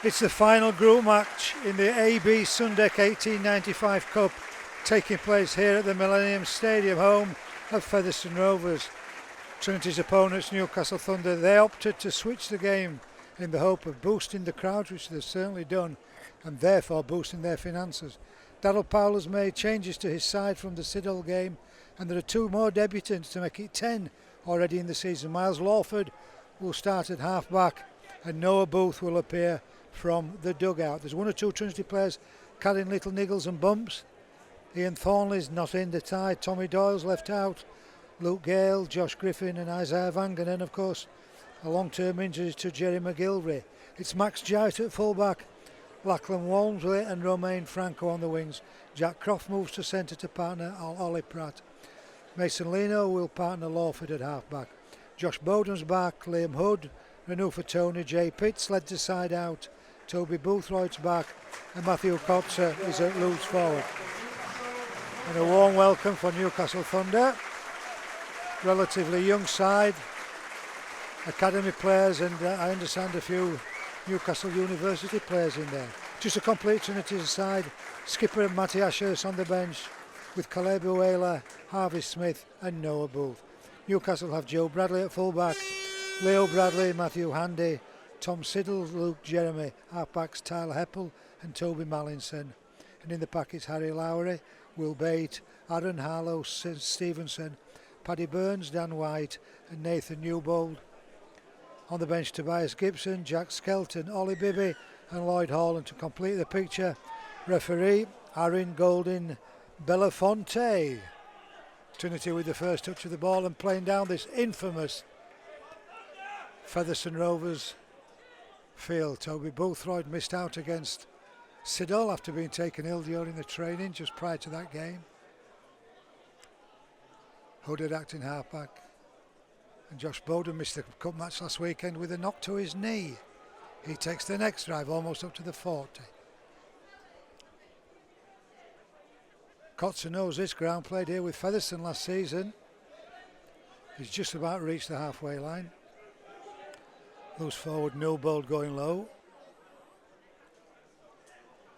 It's the final group match in the AB Sundeck 1895 Cup, taking place here at the Millennium Stadium, home of Featherstone Rovers. Trinity's opponents, Newcastle Thunder, they opted to switch the game in the hope of boosting the crowd, which they've certainly done, and therefore boosting their finances. Daryl Powell has made changes to his side from the Siddle game, and there are two more debutants to make it 10 already in the season. Miles Lawford will start at half-back, and Noah Booth will appear from the dugout. There's one or two Trinity players carrying little niggles and bumps. Ian Thornley's not in the tie. Tommy Doyle's left out. Luke Gale, Josh Griffin and Isaiah Vangan, and of course a long-term injury to Jerry McGilvray. It's Max Jowett at full-back, Lachlan Walmsley and Romain Franco on the wings. Jack Croft moves to centre to partner Ollie Pratt. Mason Leno will partner Lawford at half-back. Josh Bowden's back, Liam Hood, Renu Fatoni, Jay Pitts led to side out. Toby Boothroyd's back, and Matthew Kotzer is at loose forward. And a warm welcome for Newcastle Thunder. Relatively young side, academy players, and I understand a few Newcastle University players in there. Just a complete Trinity side. Skipper Matty Ashurst on the bench with Caleb Uela, Harvey Smith and Noah Booth. Newcastle have Joe Bradley at fullback, Leo Bradley, Matthew Handy, Tom Siddle, Luke Jeremy, halfbacks Tyler Heppel and Toby Mallinson. And in the pack it's Harry Lowry, Will Bate, Aaron Harlow, Stevenson, Paddy Burns, Dan White and Nathan Newbold. On the bench Tobias Gibson, Jack Skelton, Ollie Bibby and Lloyd Hall. And to complete the picture, referee Aaron Goldin Belafonte. Trinity with the first touch of the ball and playing down this infamous Featherstone Rovers field. Toby Boothroyd missed out against Siddle after being taken ill during the training just prior to that game. Hood had acting halfback. And Josh Bowden missed the cup match last weekend with a knock to his knee. He takes the next drive almost up to the 40. Kotzer knows this ground, played here with Featherstone last season. He's just about reached the halfway line. Loose forward, Newbold going low.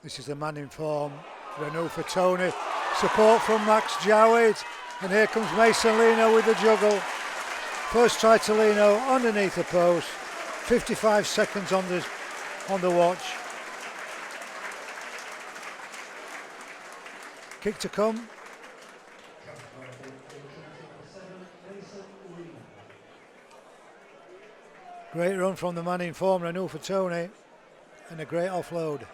This is the man in form, Renu Fatoni. Support from Max Jowett. And here comes Mason Leno with the juggle. First try to Leno underneath the post. 55 seconds on the watch. Kick to come. Great run from the man in form, Renu Fatoni, and a great offload.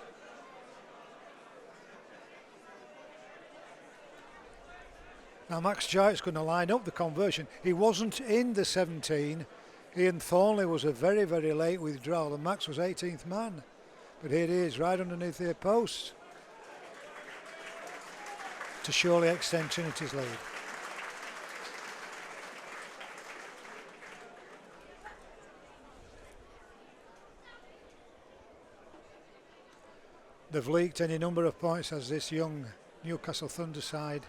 Now Max Jarrett's going to line up the conversion. He wasn't in the 17. Ian Thornley was a very, very late withdrawal, and Max was 18th man. But here he is, right underneath their post, to surely extend Trinity's lead. They've leaked any number of points as this young Newcastle Thunder side.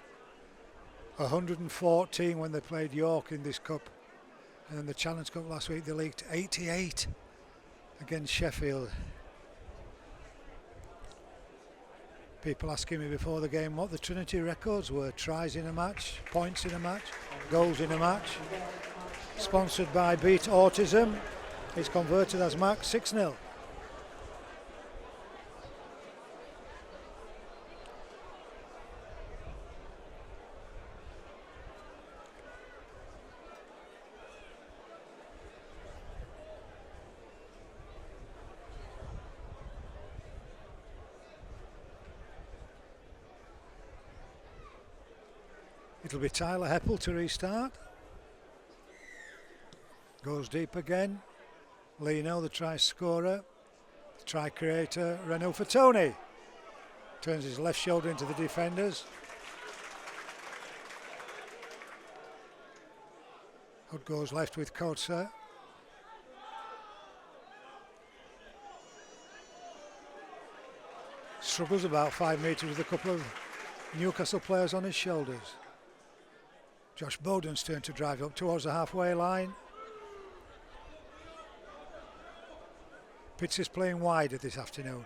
114 when they played York in this cup, and then the Challenge Cup last week they leaked 88 against Sheffield. People asking me before the game what the Trinity records were: tries in a match, points in a match, goals in a match. Sponsored by Beat Autism. It's converted as Max 6-0. It'll be Tyler Heppel to restart. Goes deep again. Leno, the try scorer. The try creator, Renu Fatoni. Turns his left shoulder into the defenders. Hood goes left with Kotzer. Struggles about 5 metres with a couple of Newcastle players on his shoulders. Josh Bowden's turn to drive up towards the halfway line. Pitts is playing wider this afternoon.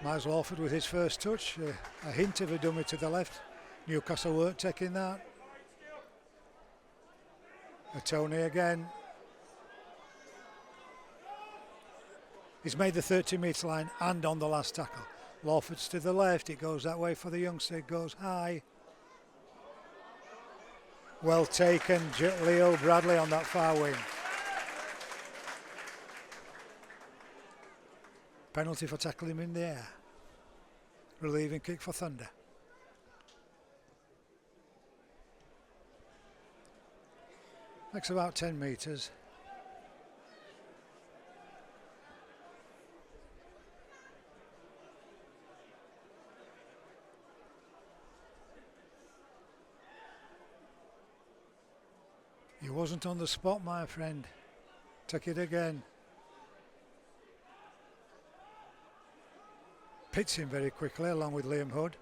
Miles Lawford with his first touch, a hint of a dummy to the left. Newcastle weren't taking that. Tony again. He's made the 30-metre line and on the last tackle. Lawford's to the left, it goes that way for the youngster, it goes high. Well taken, Leo Bradley on that far wing. Penalty for tackling him in the air. Relieving kick for Thunder. Makes about 10 metres. He wasn't on the spot, my friend. Took it again. Pits him very quickly along with Liam Hood.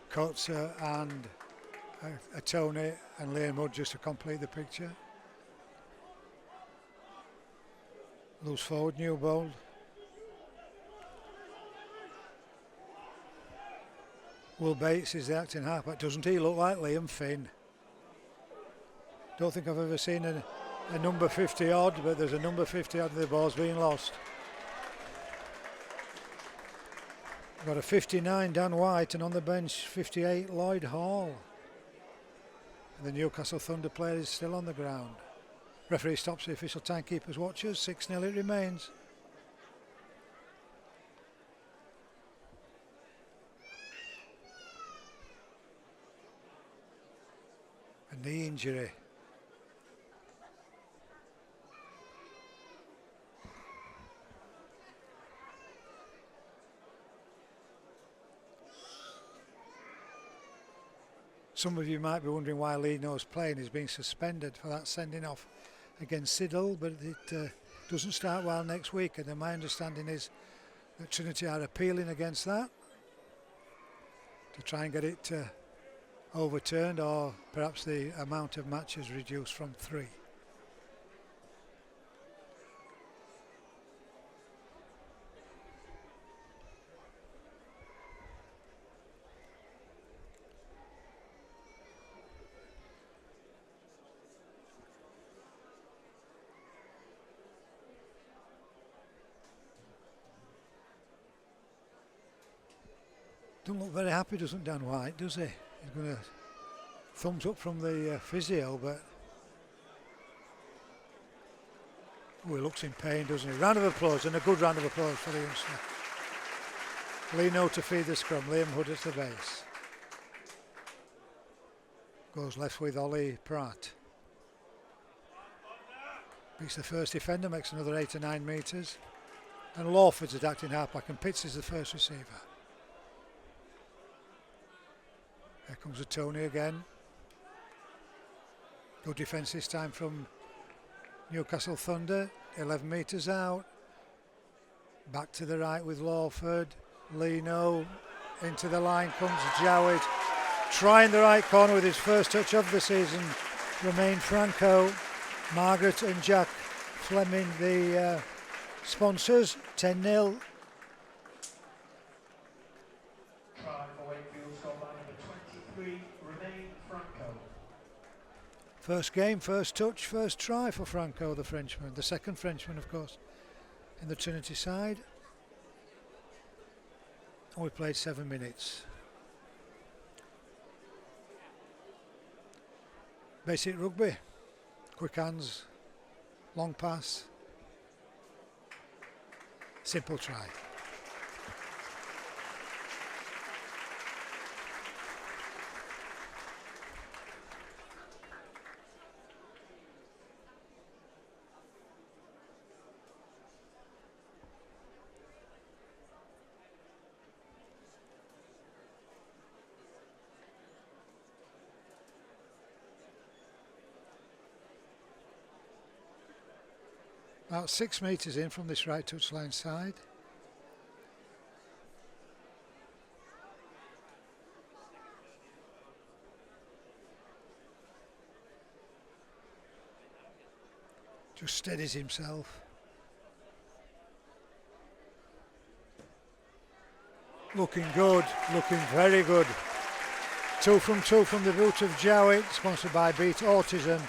Coates and a Tony and Liam Hood just to complete the picture. Loose forward, Newbold. Will Bates is the acting halfback. Doesn't he look like Liam Finn? Don't think I've ever seen a number 50 odd, but there's a number 50 odd and the ball's being lost. Got a 59 Dan White and on the bench 58 Lloyd Hall. And the Newcastle Thunder player is still on the ground. Referee stops the official timekeepers watches. 6-0 it remains. A knee injury. Some of you might be wondering why Leno's playing. He's being suspended for that sending off against Siddle, but it doesn't start well next week, and my understanding is that Trinity are appealing against that to try and get it overturned, or perhaps the amount of matches reduced from 3. Don't look very happy, doesn't Dan White, does he? He's going to thumbs up from the physio, but he looks in pain, doesn't he? Round of applause, and a good round of applause for the youngster. Leno to feed the scrum, Liam Hood at the base. Goes left with Ollie Pratt. Beats the first defender, makes another 8 or 9 metres. And Lawford's attacking halfback, and Pitts is the first receiver. Here comes a Tony again. Good defence this time from Newcastle Thunder. 11 metres out. Back to the right with Lawford. Leno. Into the line comes Jowett. Trying the right corner with his first touch of the season. Romain Franco. Margaret and Jack Fleming, the sponsors. 10-0. First game, first touch, first try for Franco, the Frenchman. The second Frenchman, of course, in the Trinity side. And we played 7 minutes. Basic rugby. Quick hands, long pass. Simple try. About 6 metres in from this right touchline side. Just steadies himself. Looking good, looking very good. 2 from 2 from the boot of Jowett, sponsored by Beat Autism.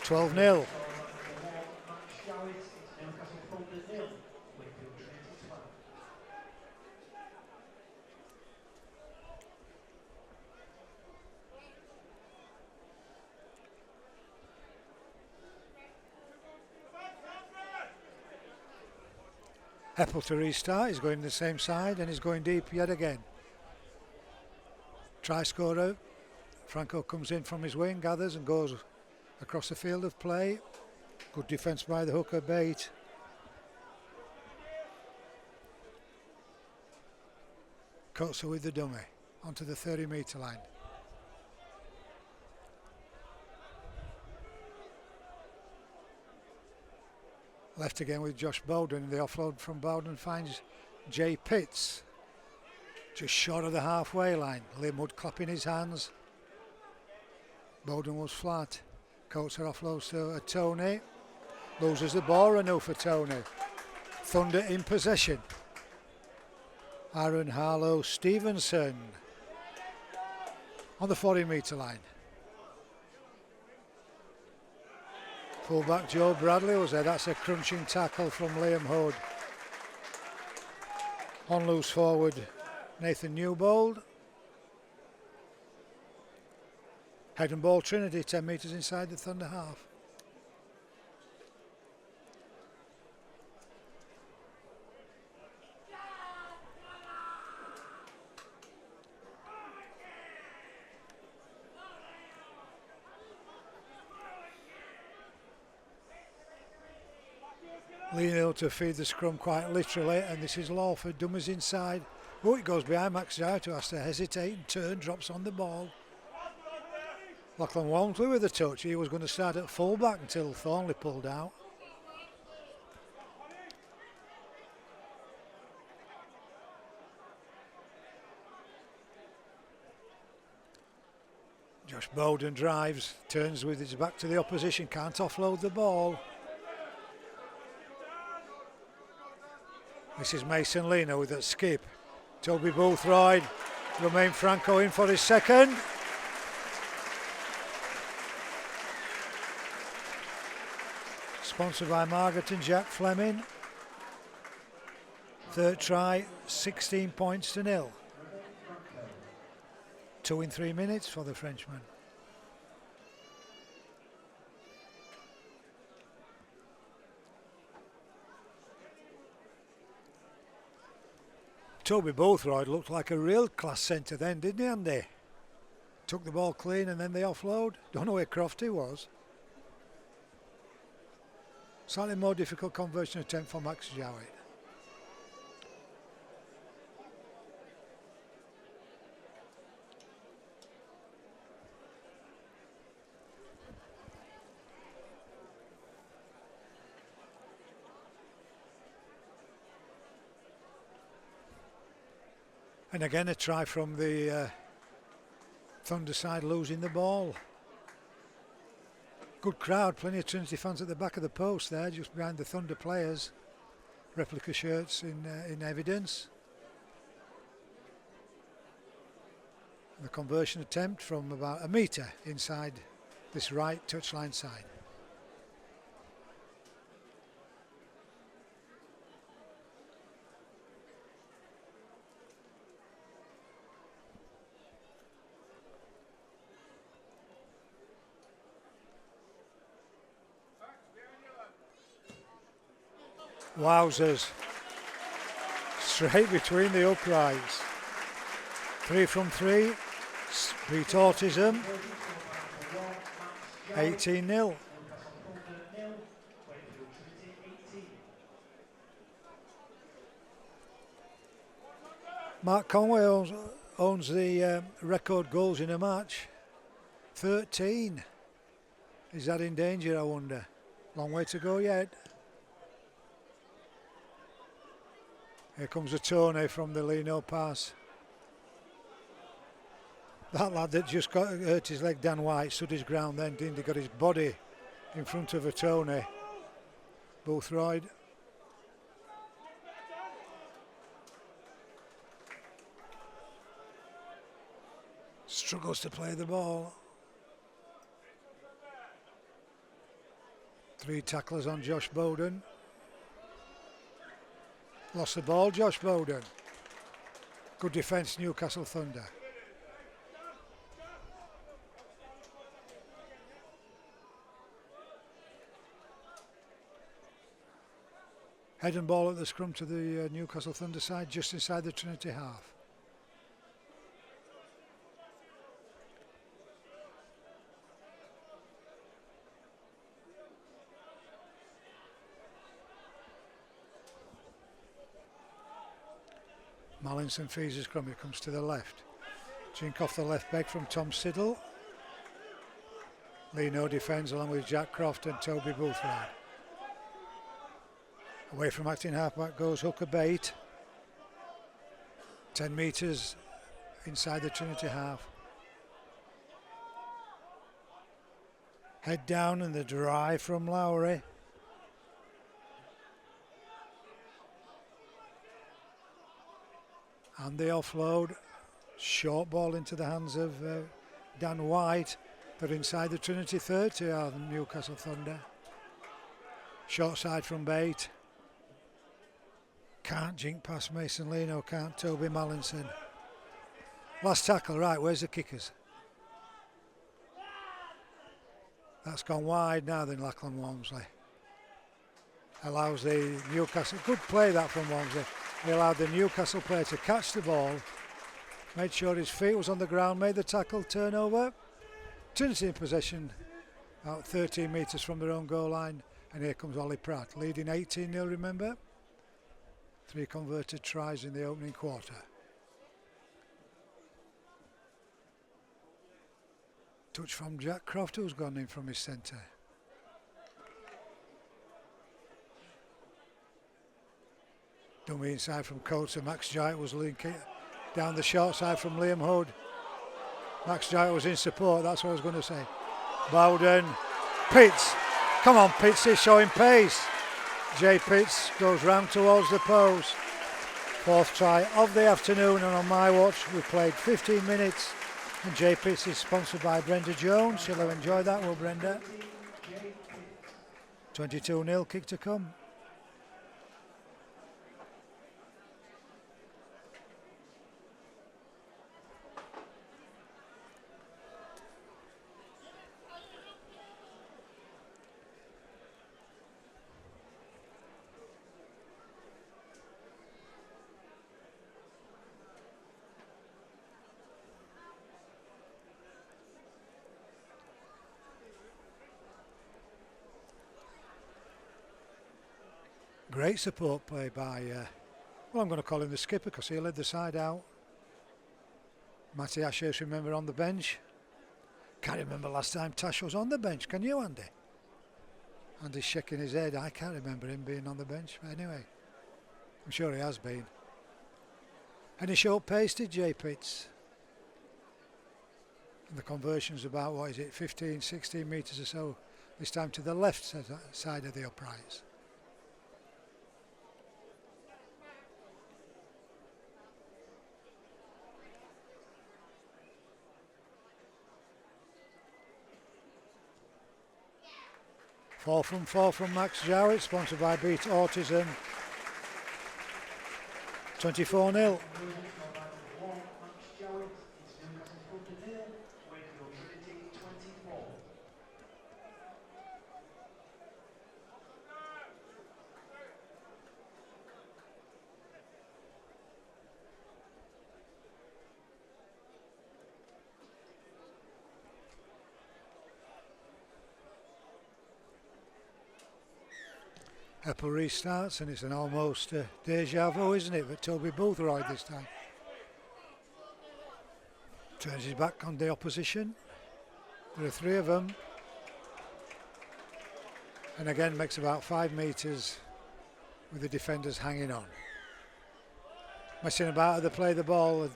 12-0. Newcastle Thunder 0, Wakefield Trinity 12. Heppel to restart, he's going the same side and he's going deep yet again. Try scorer, Franco comes in from his wing, gathers and goes across the field of play. Good defence by the hooker Bate. Cuts her with the dummy onto the 30-metre line. Left again with Josh Bowden. The offload from Bowden finds Jay Pitts. Just short of the halfway line. Limwood clapping his hands. Bowden was flat. Coates her offloads to Tony. Loses the ball, Renew for Tony. Thunder in possession. Aaron Harlow Stevenson on the 40-metre line. Fullback Joe Bradley was there. That's a crunching tackle from Liam Hood. On loose forward Nathan Newbold. Head and ball Trinity 10 metres inside the Thunder half. Lino to feed the scrum quite literally, and this is Lawford. Dummers inside. Oh, it goes behind Max Jowett, who has to hesitate and turn, drops on the ball. Lachlan Walmsley with the touch. He was going to start at fullback until Thornley pulled out. Josh Bowden drives, turns with his back to the opposition, can't offload the ball. This is Mason Lino with a skip. Toby Boothroyd, Romain Franco in for his second. Sponsored by Margaret and Jack Fleming. Third try, 16 points to 0. 2 in 3 minutes for the Frenchman. Toby Boothroyd looked like a real class centre then, didn't he, Andy? Took the ball clean and then the offload. Don't know where Crofty was. Slightly more difficult conversion attempt for Max Jowett. And again a try from the Thunder side, losing the ball. Good crowd, plenty of Trinity fans at the back of the post there, just behind the Thunder players. Replica shirts in evidence. The conversion attempt from about a metre inside this right touchline side. Wowzers. Straight between the uprights. 3 from 3. Beat Autism. 18-0. Mark Conway owns the record goals in a match. 13. Is that in danger, I wonder? Long way to go yet. Here comes a Tony from the Lino pass. That lad that just hurt his leg, Dan White, stood his ground then, didn't he? Got his body in front of a Tony Boothroyd. Struggles to play the ball. 3 tacklers on Josh Bowden. Lost the ball, Josh Bowden. Good defence, Newcastle Thunder. Head and ball at the scrum to the Newcastle Thunder side, just inside the Trinity half. Mallinson feeds his scrum, it comes to the left. Jink off the left back from Tom Siddle. Lino defends along with Jack Croft and Toby Boothroyd. Away from acting halfback goes Hooker Bate. 10 metres inside the Trinity half. Head down and the drive from Lowry. And the offload, short ball into the hands of Dan White. They're inside the Trinity 30 are the Newcastle Thunder. Short side from Bate. Can't jink past Mason Lino, can't Toby Mallinson. Last tackle, right, where's the kickers? That's gone wide now then Lachlan Walmsley. Allows the Newcastle, good play that from Walmsley. He allowed the Newcastle player to catch the ball, made sure his feet was on the ground, made the tackle, turnover. Trinity in possession, about 13 metres from their own goal line, and here comes Ollie Pratt, leading 18-0, remember? 3 converted tries in the opening quarter. Touch from Jack Croft, who's gone in from his centre. Dummy inside from Coates, and Max Giant was linking down the short side from Liam Hood. Max Giant was in support, that's what I was going to say. Bowden, Pitts, come on Pitts, he's showing pace. Jay Pitts goes round towards the post. 4th try of the afternoon, and on my watch we played 15 minutes, and Jay Pitts is sponsored by Brenda Jones. She'll have enjoyed that, will Brenda? 22-0, kick to come. Great support play by, well, I'm going to call him the skipper because he led the side out. Matty Ashurst, remember, on the bench. Can't remember last time Tash was on the bench, can you, Andy? Andy's shaking his head. I can't remember him being on the bench, but anyway, I'm sure he has been. And he short paced it, Jay Pitts. And the conversion's about, what is it, 15, 16 metres or so, this time to the left side of the uprights. Four from Max Jowett, sponsored by Beat Autism. 24-0. Wakefield Trinity 24. Apple restarts, and it's an almost deja vu, isn't it? But Toby Boothroyd this time. Turns his back on the opposition. There are 3 of them. And again makes about 5 metres with the defenders hanging on. Messing about as they play the ball,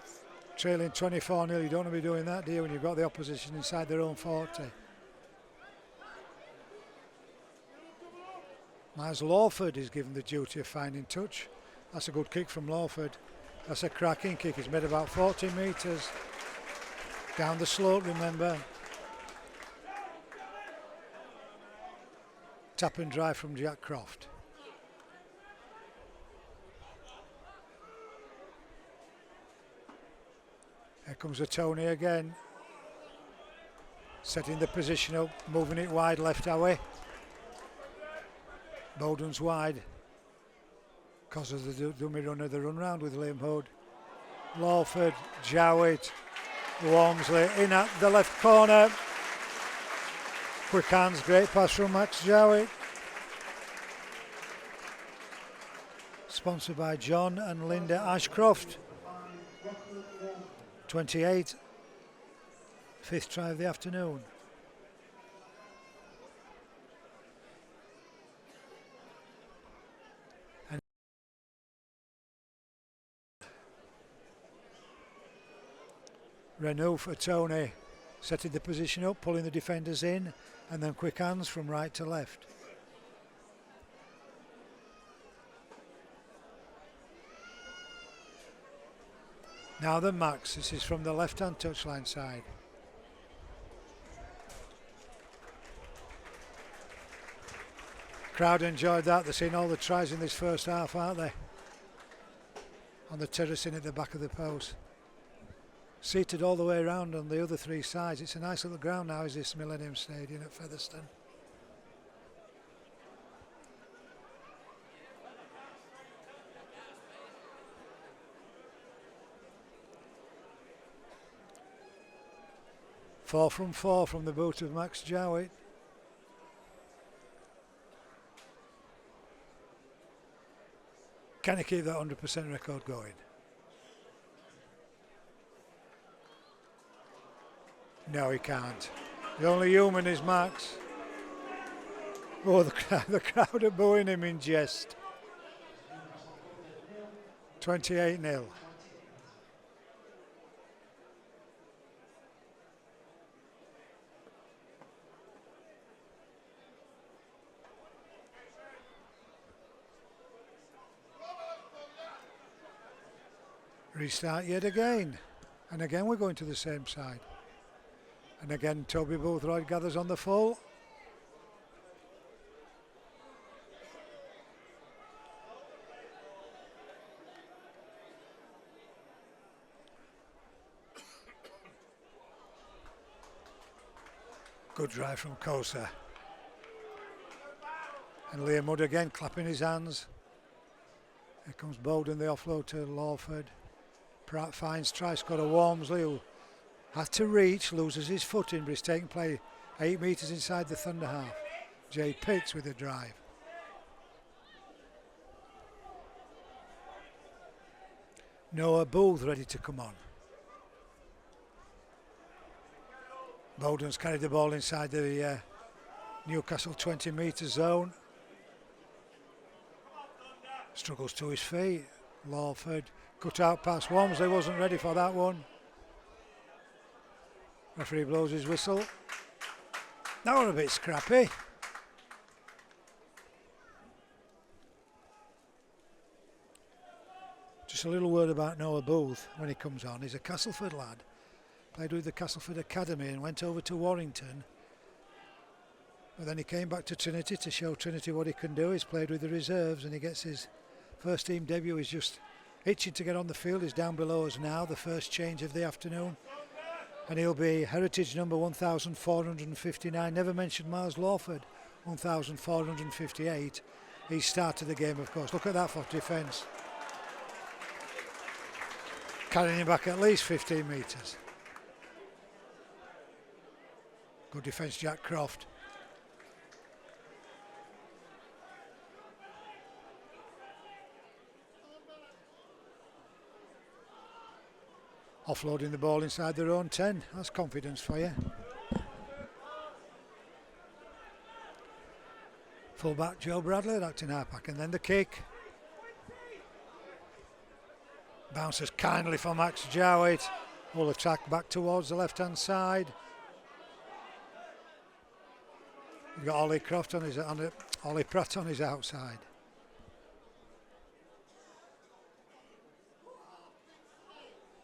trailing 24-0. You don't want to be doing that, do you, when you've got the opposition inside their own 40. Miles Lawford is given the duty of finding touch. That's a good kick from Lawford. That's a cracking kick. It's made about 40 metres. Down the slope, remember. Tap and drive from Jack Croft. Here comes a Tony again. Setting the position up, moving it wide left away. Bowden's wide because of the dummy run of the run round with Liam Hood. Lawford, Jowett, Walmsley in at the left corner. Quick hands, great pass from Max Jowett. Sponsored by John and Linda Ashcroft. 28, fifth try of the afternoon. And Renault for Tony, setting the position up, pulling the defenders in, and then quick hands from right to left. Now then Max, this is from the left-hand touchline side. Crowd enjoyed that, they're seeing all the tries in this first half, aren't they? On the terracing at the back of the post. Seated all the way around on the other three sides. It's a nice little ground now, is this Millennium Stadium at Featherstone. Four from the boot of Max Jowett. Can he keep that 100% record going? No, he can't. The only human is Max. Oh, the crowd are booing him in jest. 28-0. Restart yet again, and again we're going to the same side, and again Toby Boothroyd gathers on the full. Good drive from Kosa, and Liam Hood again clapping his hands. Here comes Bowden, the offload to Lawford. Pratt finds, tries to Walmsley, who had to reach, loses his footing, but he's taking play 8 metres inside the Thunder half. Jay Pitts with a drive. Noah Booth ready to come on. Bowden's carried the ball inside the Newcastle 20 metre zone. Struggles to his feet. Lawford, cut out pass. Walmsley wasn't ready for that one. Referee blows his whistle. That was a bit scrappy. Just a little word about Noah Booth when he comes on. He's a Castleford lad. Played with the Castleford Academy and went over to Warrington. But then he came back to Trinity to show Trinity what he can do. He's played with the reserves and he gets his first team debut. He's just itching to get on the field. He's down below us now, the first change of the afternoon. And he'll be heritage number 1,459. Never mentioned Miles Lawford, 1,458. He started the game, of course. Look at that for defence. Carrying him back at least 15 metres. Good defence, Jack Croft. Offloading the ball inside their own 10. That's confidence for you. Fullback Joe Bradley acting halfback, and then the kick. Bounces kindly for Max Jowett. Will attack back towards the left hand side. We've got Ollie Croft on his Ollie Pratt on his outside.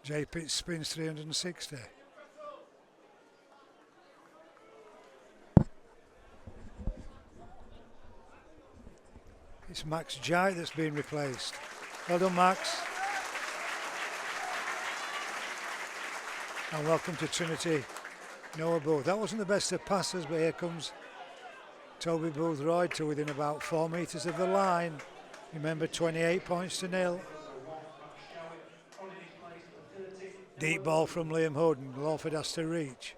Jay Pitt spins 360. It's Max Jai that's been replaced. Well done, Max. And welcome to Trinity, Noah Booth. That wasn't the best of passes, but here comes Toby Boothroyd to within about 4 metres of the line. Remember, 28 points to nil. Deep ball from Liam Hood, and Lawford has to reach.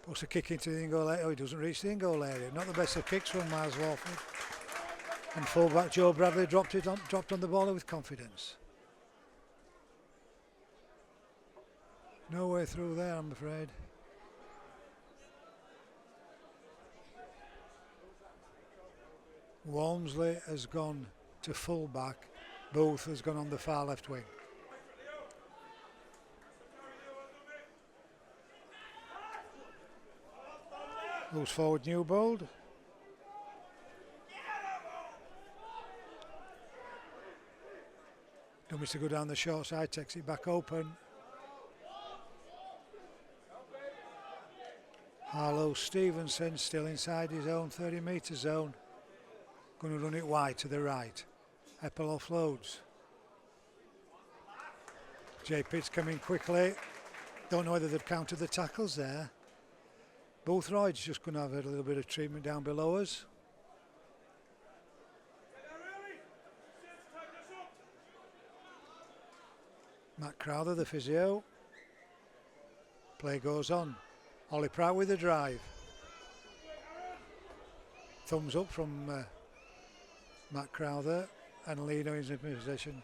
Puts a kick into the in-goal area. Oh, he doesn't reach the in-goal area. Not the best of kicks from Miles Lawford. And fullback Joe Bradley dropped on the ball with confidence. No way through there, I'm afraid. Walmsley has gone to fullback. Booth has gone on the far left wing. Loose forward Newbold. Dummies to go down the short side, takes it back open. Harlow Stevenson still inside his own 30-metre zone. Going to run it wide to the right. Eppel offloads. Jay Pitt's coming quickly. Don't know whether they've counted the tackles there. Boothroyd's just going to have a little bit of treatment down below us. Matt Crowther, the physio. Play goes on. Ollie Pratt with the drive. Thumbs up from Matt Crowther, and Lino is in position.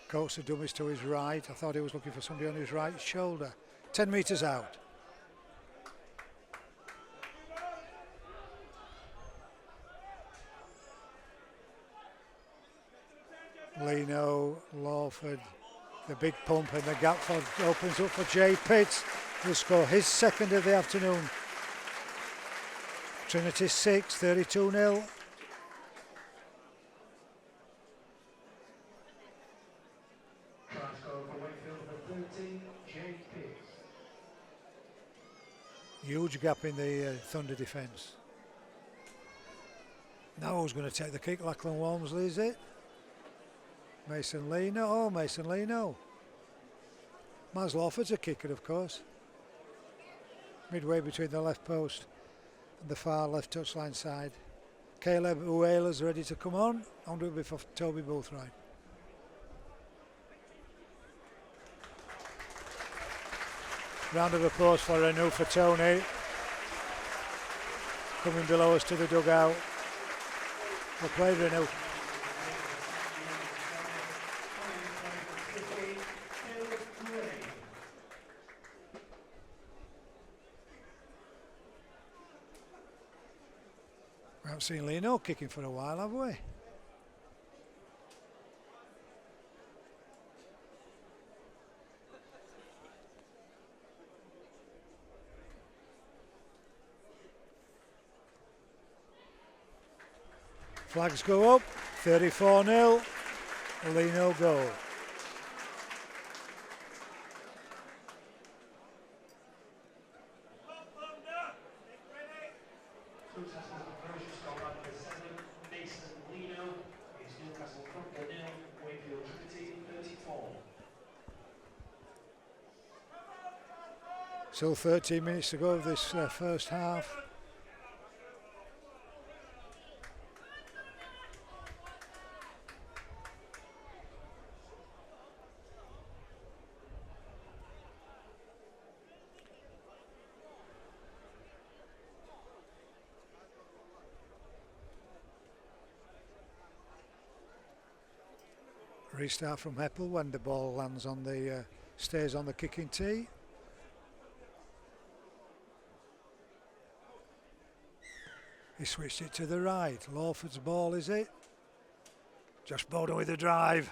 Coates the dummies to his right. I thought he was looking for somebody on his right shoulder. 10 metres out. Lino, Lawford, the big pump, and the gap opens up for Jay Pitts, who'll score his second of the afternoon. Trinity 6, 32-0. Huge gap in the Thunder defence. Now who's going to take the kick? Lachlan Walmsley, is it? Mason Lino. Oh, Mason Lino. Maz Lawford's a kicker, of course. Midway between the left post and the far left touchline side. Caleb Uela's ready to come on. On to it before Toby Boothroyd. Round of applause for Renault for Tony. Coming below us to the dugout. Well played, Renault. We haven't seen Lino kicking for a while, have we? Flags go up, 34-0, Lino goal. Mason Lino is Newcastle Thunder 0, Wakefield Trinity 34. Still 13 minutes to go of this first half. Restart from Heppel when the ball lands on the stays on the kicking tee. He switched it to the right. Lawford's ball, is it? Josh Bowden with the drive.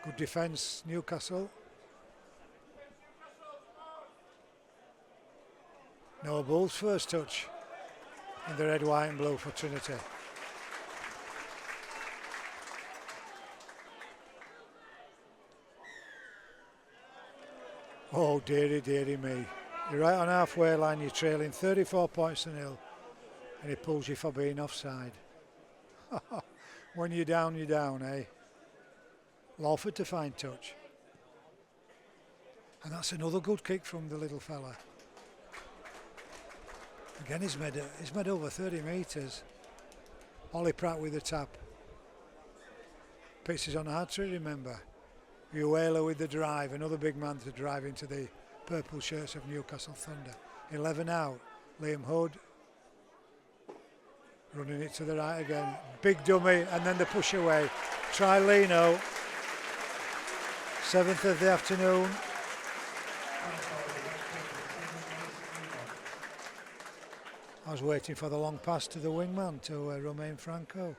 Good defence, Newcastle. Noah Bull's first touch in the red, white and blue for Trinity. Oh dearie, dearie me. You're right on halfway line, you're trailing 34 points to nil, and he pulls you for being offside. When you're down, eh? Lawford to fine touch. And that's another good kick from the little fella. Again, he's made over 30 metres. Ollie Pratt with the tap. Pitches on a hat-trick, remember. Uela with the drive, another big man to drive into the purple shirts of Newcastle Thunder. 11 out, Liam Hood. Running it to the right again. Big dummy, and then the push away. Try Lino. 7th of the afternoon. I was waiting for the long pass to the wingman, to Romain Franco.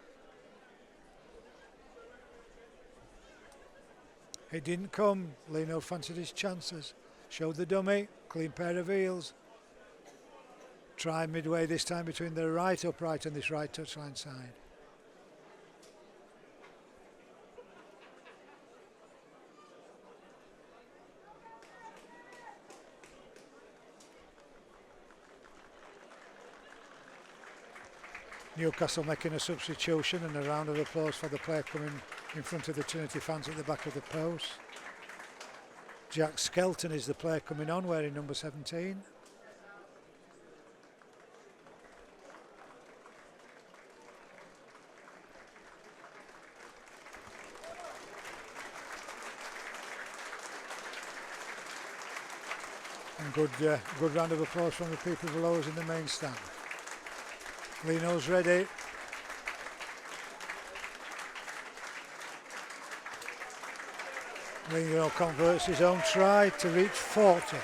It didn't come. Lino fancied his chances. Showed the dummy. Clean pair of heels. Try midway this time between the right upright and this right touchline side. Newcastle making a substitution, and a round of applause for the player coming in front of the Trinity fans at the back of the post. Jack Skelton is the player coming on, wearing number 17. And good round of applause from the people below us in the main stand. Lino's ready. Lino converts his own try to reach 40.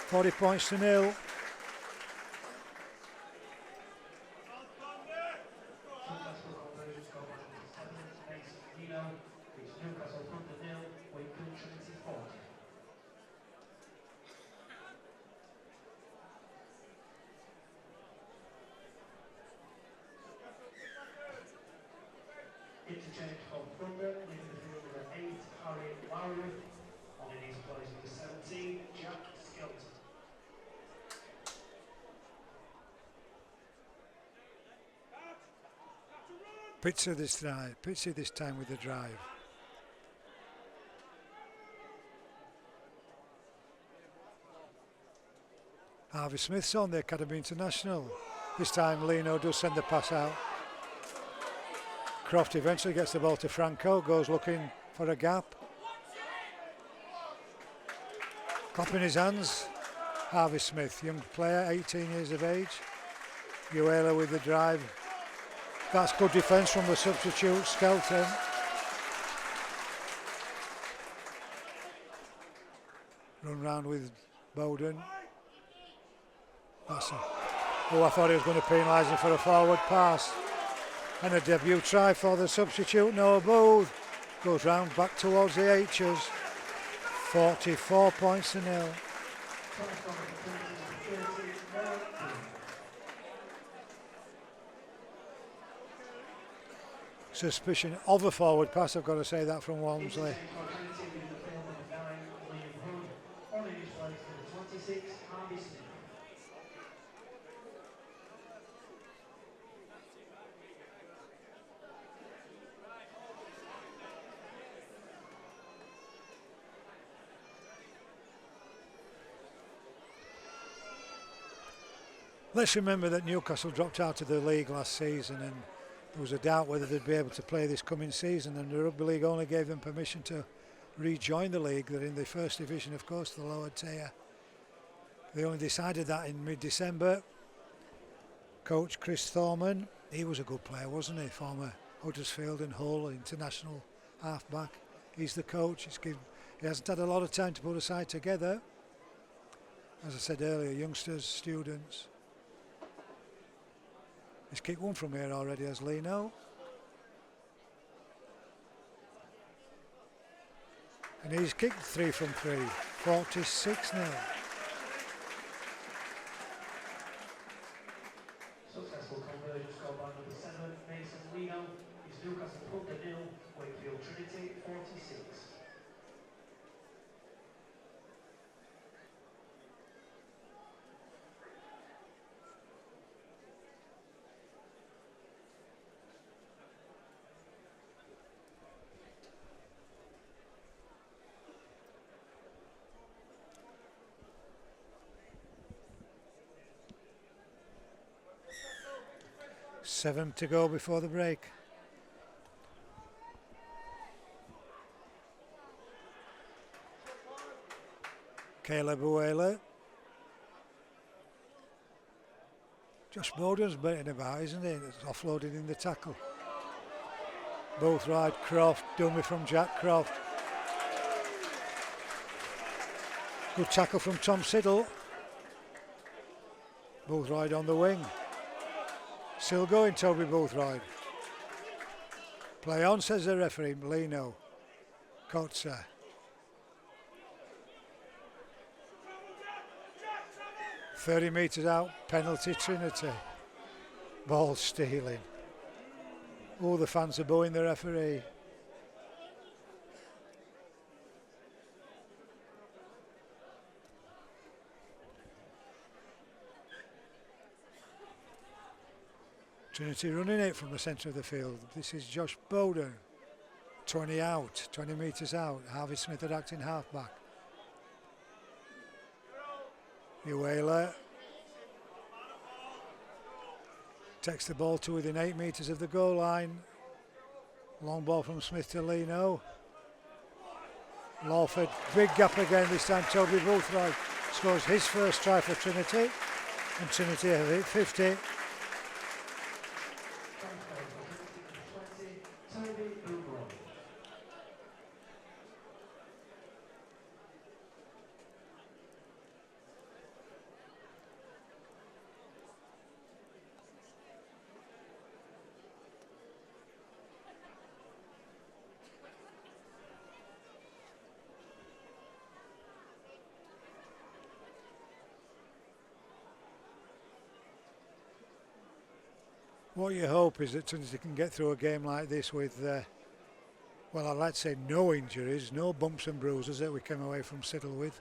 40 points to nil. Newcastle Thunder 0, Wakefield Trinity 40. Interchange from Thunder, leaving the field with 8, Harry Lowry. On in his place with 17, Jack Skelton. Pitsy this time with the drive. Harvey Smith's on the Academy International. This time Lino does send the pass out. Croft eventually gets the ball to Franco, goes looking for a gap. Clapping his hands. Harvey Smith, young player, 18 years of age. Uela with the drive. That's good defence from the substitute, Skelton. Run round with Bowden. That's I thought he was going to penalise him for a forward pass. And a debut try for the substitute, Noah Booth. Goes round back towards the H's. 44 points to nil. Suspicion of a forward pass, I've got to say that from Walmsley. Let's remember that Newcastle dropped out of the league last season, and there was a doubt whether they'd be able to play this coming season, and the Rugby League only gave them permission to rejoin the league. They're in the first division, of course, the lower tier. They only decided that in mid-December. Coach Chris Thorman, he was a good player, wasn't he? Former Huddersfield and Hull international half-back. He's the coach. He hasn't had a lot of time to put a side together. As I said earlier, youngsters, students. He's kicked one from here already, as Lino. And he's kicked 3 from 3. 46 nil. Newcastle conversion scored by number 7, Mason Leno. It's Newcastle Thunder 0, Wakefield Trinity 46. Seven to go before the break. Caleb Uwela. Josh Bowden's betting about, isn't he? It's offloaded in the tackle. Both right, Croft, dummy from Jack Croft. Good tackle from Tom Siddle. Boothroyd on the wing. Still going, Toby Boothroyd. Play on, says the referee. Leno. Kotzer. "30 metres out, penalty Trinity." Ball stealing. All the fans are booing the referee. Trinity running it from the centre of the field. This is Josh Bowden. 20 out, 20 metres out. Harvey Smith at acting halfback. Uwela takes the ball to within 8 metres of the goal line. Long ball from Smith to Leno. Lawford, big gap again, this time Toby Boothroyd scores his first try for Trinity. And Trinity have hit 50. What you hope is that Trinity can get through a game like this with, well, I'd like to say no injuries, no bumps and bruises that we came away from Siddle with.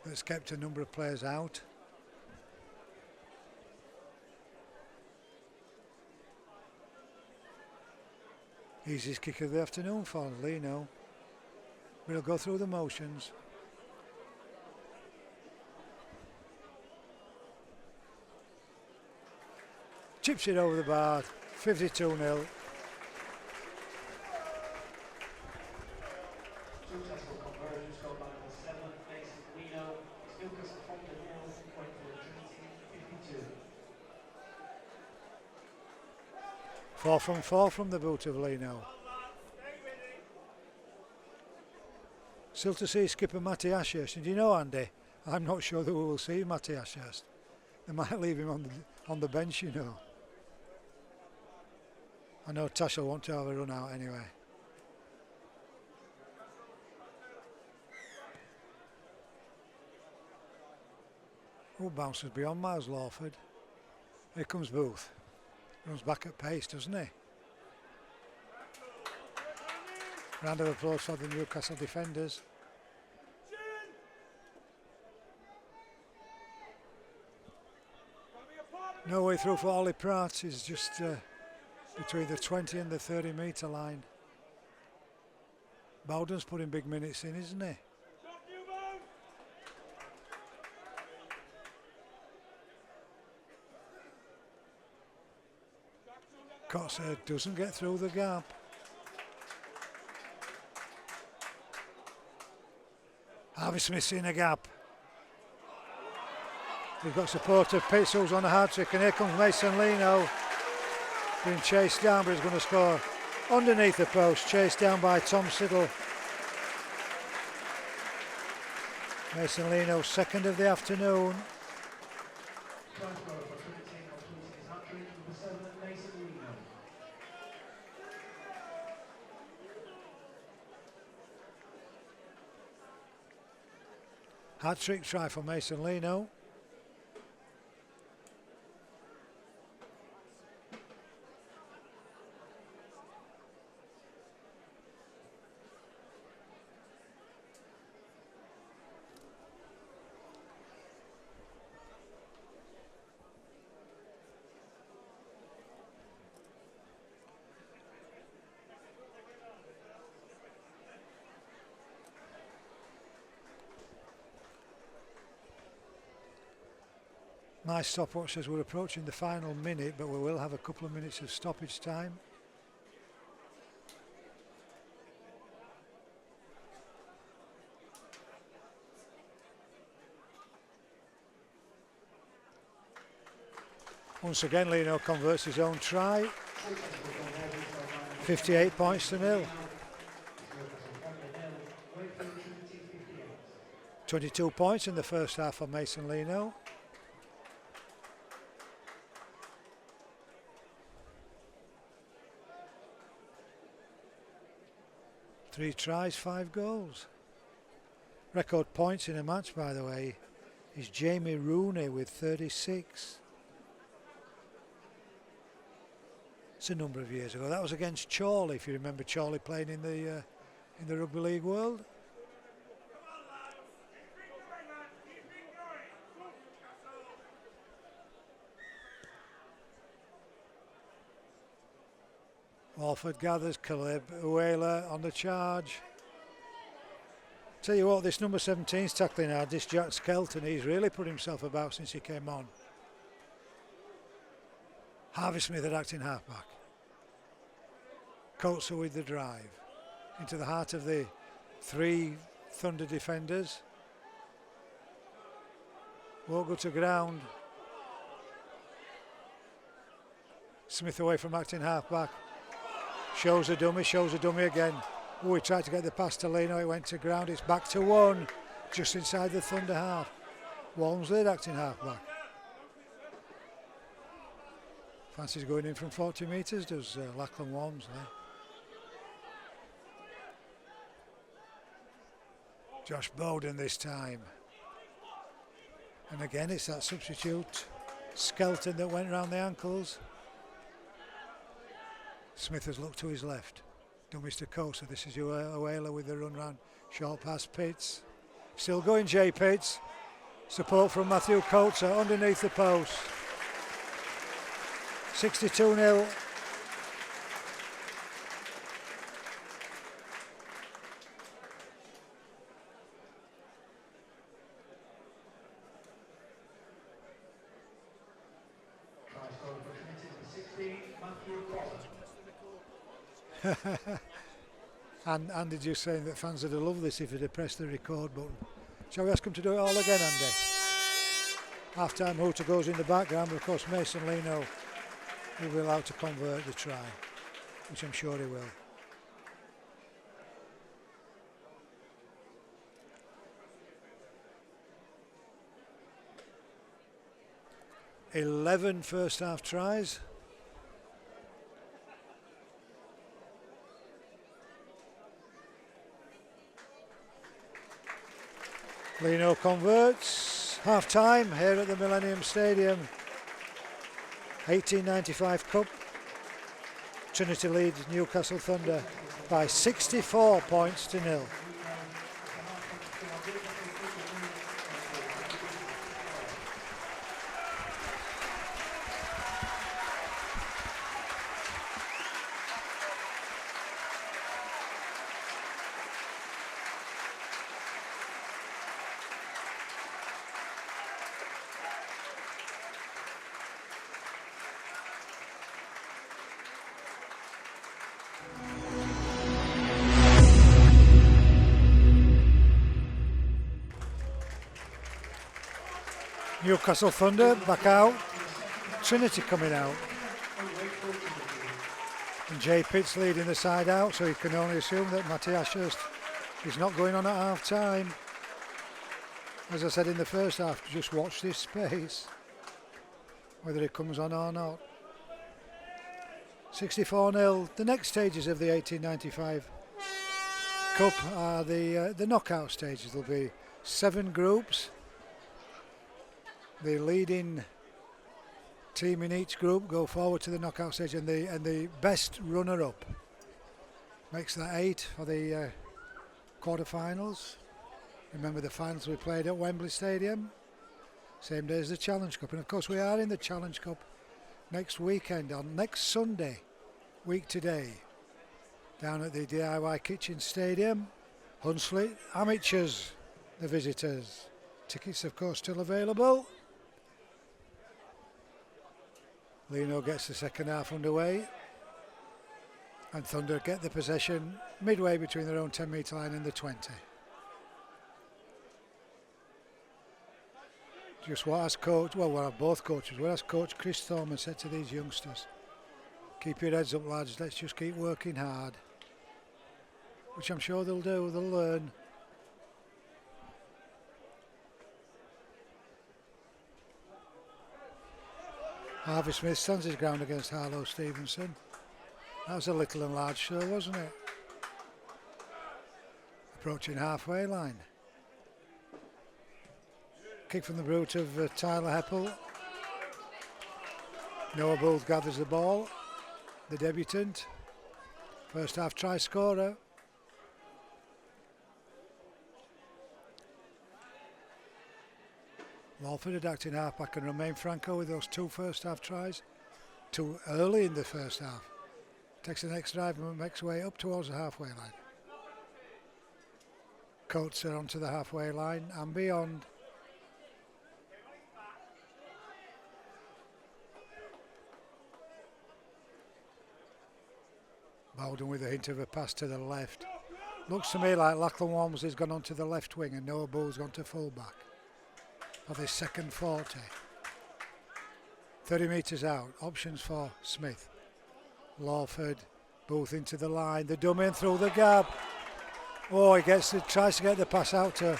That's kept a number of players out. Easiest kick of the afternoon for Leno. We'll go through the motions. Chips it over the bar, 52-0. Newcastle conversion scored by number 7, Mason Leno. It's Newcastle Thunder 0, Wakefield Trinity 52. 4 from 4 from the boot of Leno. Still to see skipper Matty Ashurst. And do you know, Andy, I'm not sure that we will see Matty Ashurst. They might leave him on the bench, you know. I know Tash will want to have a run out anyway. Oh, bounces beyond Miles Lawford. Here comes Booth. Runs back at pace, doesn't he? Round of applause for the Newcastle defenders. No way through for Ollie Pratt. He's just between the 20 and the 30 metre line. Bowden's putting big minutes in, isn't he? Kotzer doesn't get through the gap. Harvey Smith's in a gap. We've got support of Pizzles on a hard trick, and here comes Mason Leno. Being chased down, but he's going to score underneath the post, chased down by Tom Siddle. Mason Leno, second of the afternoon. Hat-trick try for Mason Leno. My stopwatch says we're approaching the final minute, but we will have a couple of minutes of stoppage time. Once again, Lino converts his own try. 58 points to nil. 22 points in the first half for Mason Lino. Three tries, 5 goals. Record points in a match, by the way, is Jamie Rooney with 36. It's a number of years ago. That was against Chorley, if you remember Chorley playing in the Rugby League world. Walford gathers, Caleb Uela on the charge. Tell you what, this number 17's tackling hard, this Jack Skelton, he's really put himself about since he came on. Harvey Smith at acting halfback. Coates with the drive. Into the heart of the 3 Thunder defenders. Won't go to ground. Smith away from acting halfback. Shows a dummy again. Oh, he tried to get the pass to Lino, it went to ground, it's back to 1, just inside the Thunder half. Walmsley acting halfback. Fancies going in from 40 metres, does Lachlan Walmsley. Josh Bowden this time. And again, it's that substitute Skelton that went round the ankles. Smith has looked to his left. Dummies to Kosa. This is Uela with the run round. Short pass Pitts. Still going Jay Pitts. Support from Matthew Coates underneath the post. 62-0. And Andy just saying that fans would have loved this if he'd have pressed the record button. Shall we ask him to do it all again, Andy? Half-time hooter goes in the background, but of course Mason Lino will be allowed to convert the try, which I'm sure he will. "11 first-half tries. Lino converts. Half time here at the Millennium Stadium. 1895 Cup. Trinity leads Newcastle Thunder by 64 points to nil. Newcastle Thunder back out. Trinity coming out. And Jay Pitts leading the side out, so you can only assume that Matty Ashurst is not going on at half time. As I said in the first half, just watch this space, whether it comes on or not. 64-0. The next stages of the 1895 Cup are the knockout stages. There'll be 7 groups. The leading team in each group go forward to the knockout stage, and the best runner-up makes that 8 for the quarter-finals. Remember, the finals we played at Wembley Stadium, same day as the Challenge Cup, and of course we are in the Challenge Cup next weekend, on next Sunday, week today, down at the DIY Kitchen Stadium. Hunslet amateurs, the visitors. Tickets, of course, still available. Lino gets the second half underway. And Thunder get the possession midway between their own 10-metre line and the 20. Just what has coach, well, what have both coaches, what has Coach Chris Thorman said to these youngsters? Keep your heads up, lads, let's just keep working hard. Which I'm sure they'll do, they'll learn. Harvey Smith stands his ground against Harlow Stevenson. That was a little and large show, wasn't it? Approaching halfway line. Kick from the boot of Tyler Heppel. Noah Booth gathers the ball. The debutant. First half try scorer. Walford had acting halfback and Romain Franco with those 2 first half tries. Too early in the first half. Takes the next drive and makes way up towards the halfway line. Coates are onto the halfway line and beyond. Bowden with a hint of a pass to the left. Looks to me like Lachlan Walmsley's gone onto the left wing and Noah Bull's gone to full back for this second 40. 30 metres out. Options for Smith. Lawford, Booth into the line. The dummy in through the gap. Oh, tries to get the pass out to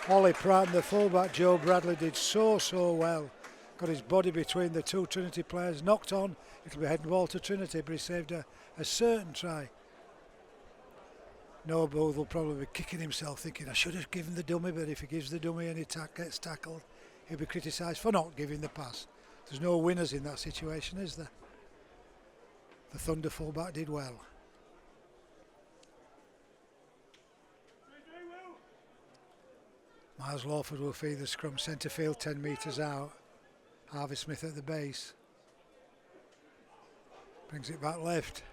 Ollie Pratt, and the fullback Joe Bradley did so well. Got his body between the 2 Trinity players. Knocked on. It'll be head ball to Trinity, but he saved a certain try. Noah Booth will probably be kicking himself thinking, I should have given the dummy, but if he gives the dummy and he gets tackled, he'll be criticised for not giving the pass. There's no winners in that situation, is there? The Thunder fullback did well. Miles Lawford will feed the scrum, centre field 10 metres out. Harvey Smith at the base. Brings it back left.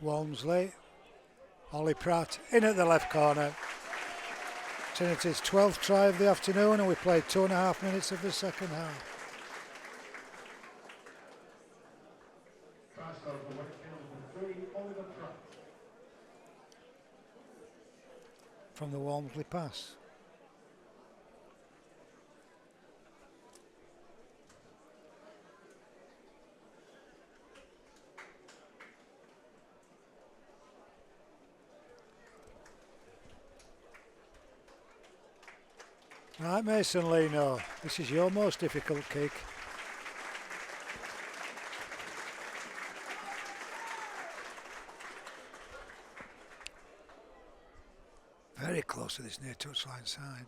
Walmsley. Ollie Pratt in at the left corner. Trinity's 12th try of the afternoon, and we played 2.5 minutes of the second half. From the Walmsley pass. Right, Mason Lino, this is your most difficult kick. Very close to this near touchline side.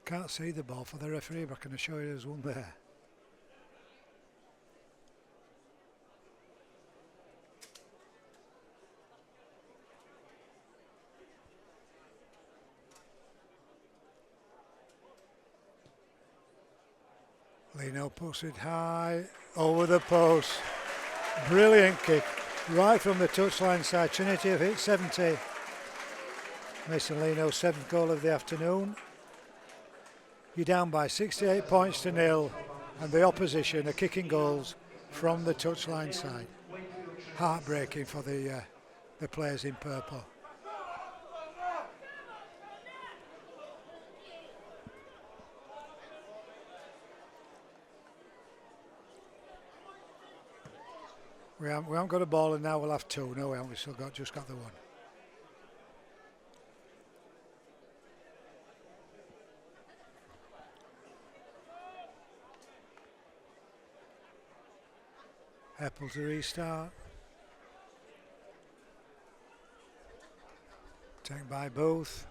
Can't see the ball for the referee, but I can assure you there's one there. Lino puts it high over the post. Brilliant kick right from the touchline side. Trinity have hit 70. Mason Lino's 7th goal of the afternoon. You're down by 68 points to 0, and the opposition are kicking goals from the touchline side. Heartbreaking for the players in purple. We haven't got a ball, and now we'll have 2. No, we haven't. We've still just got the 1. Heppel to restart. Taken by Booth.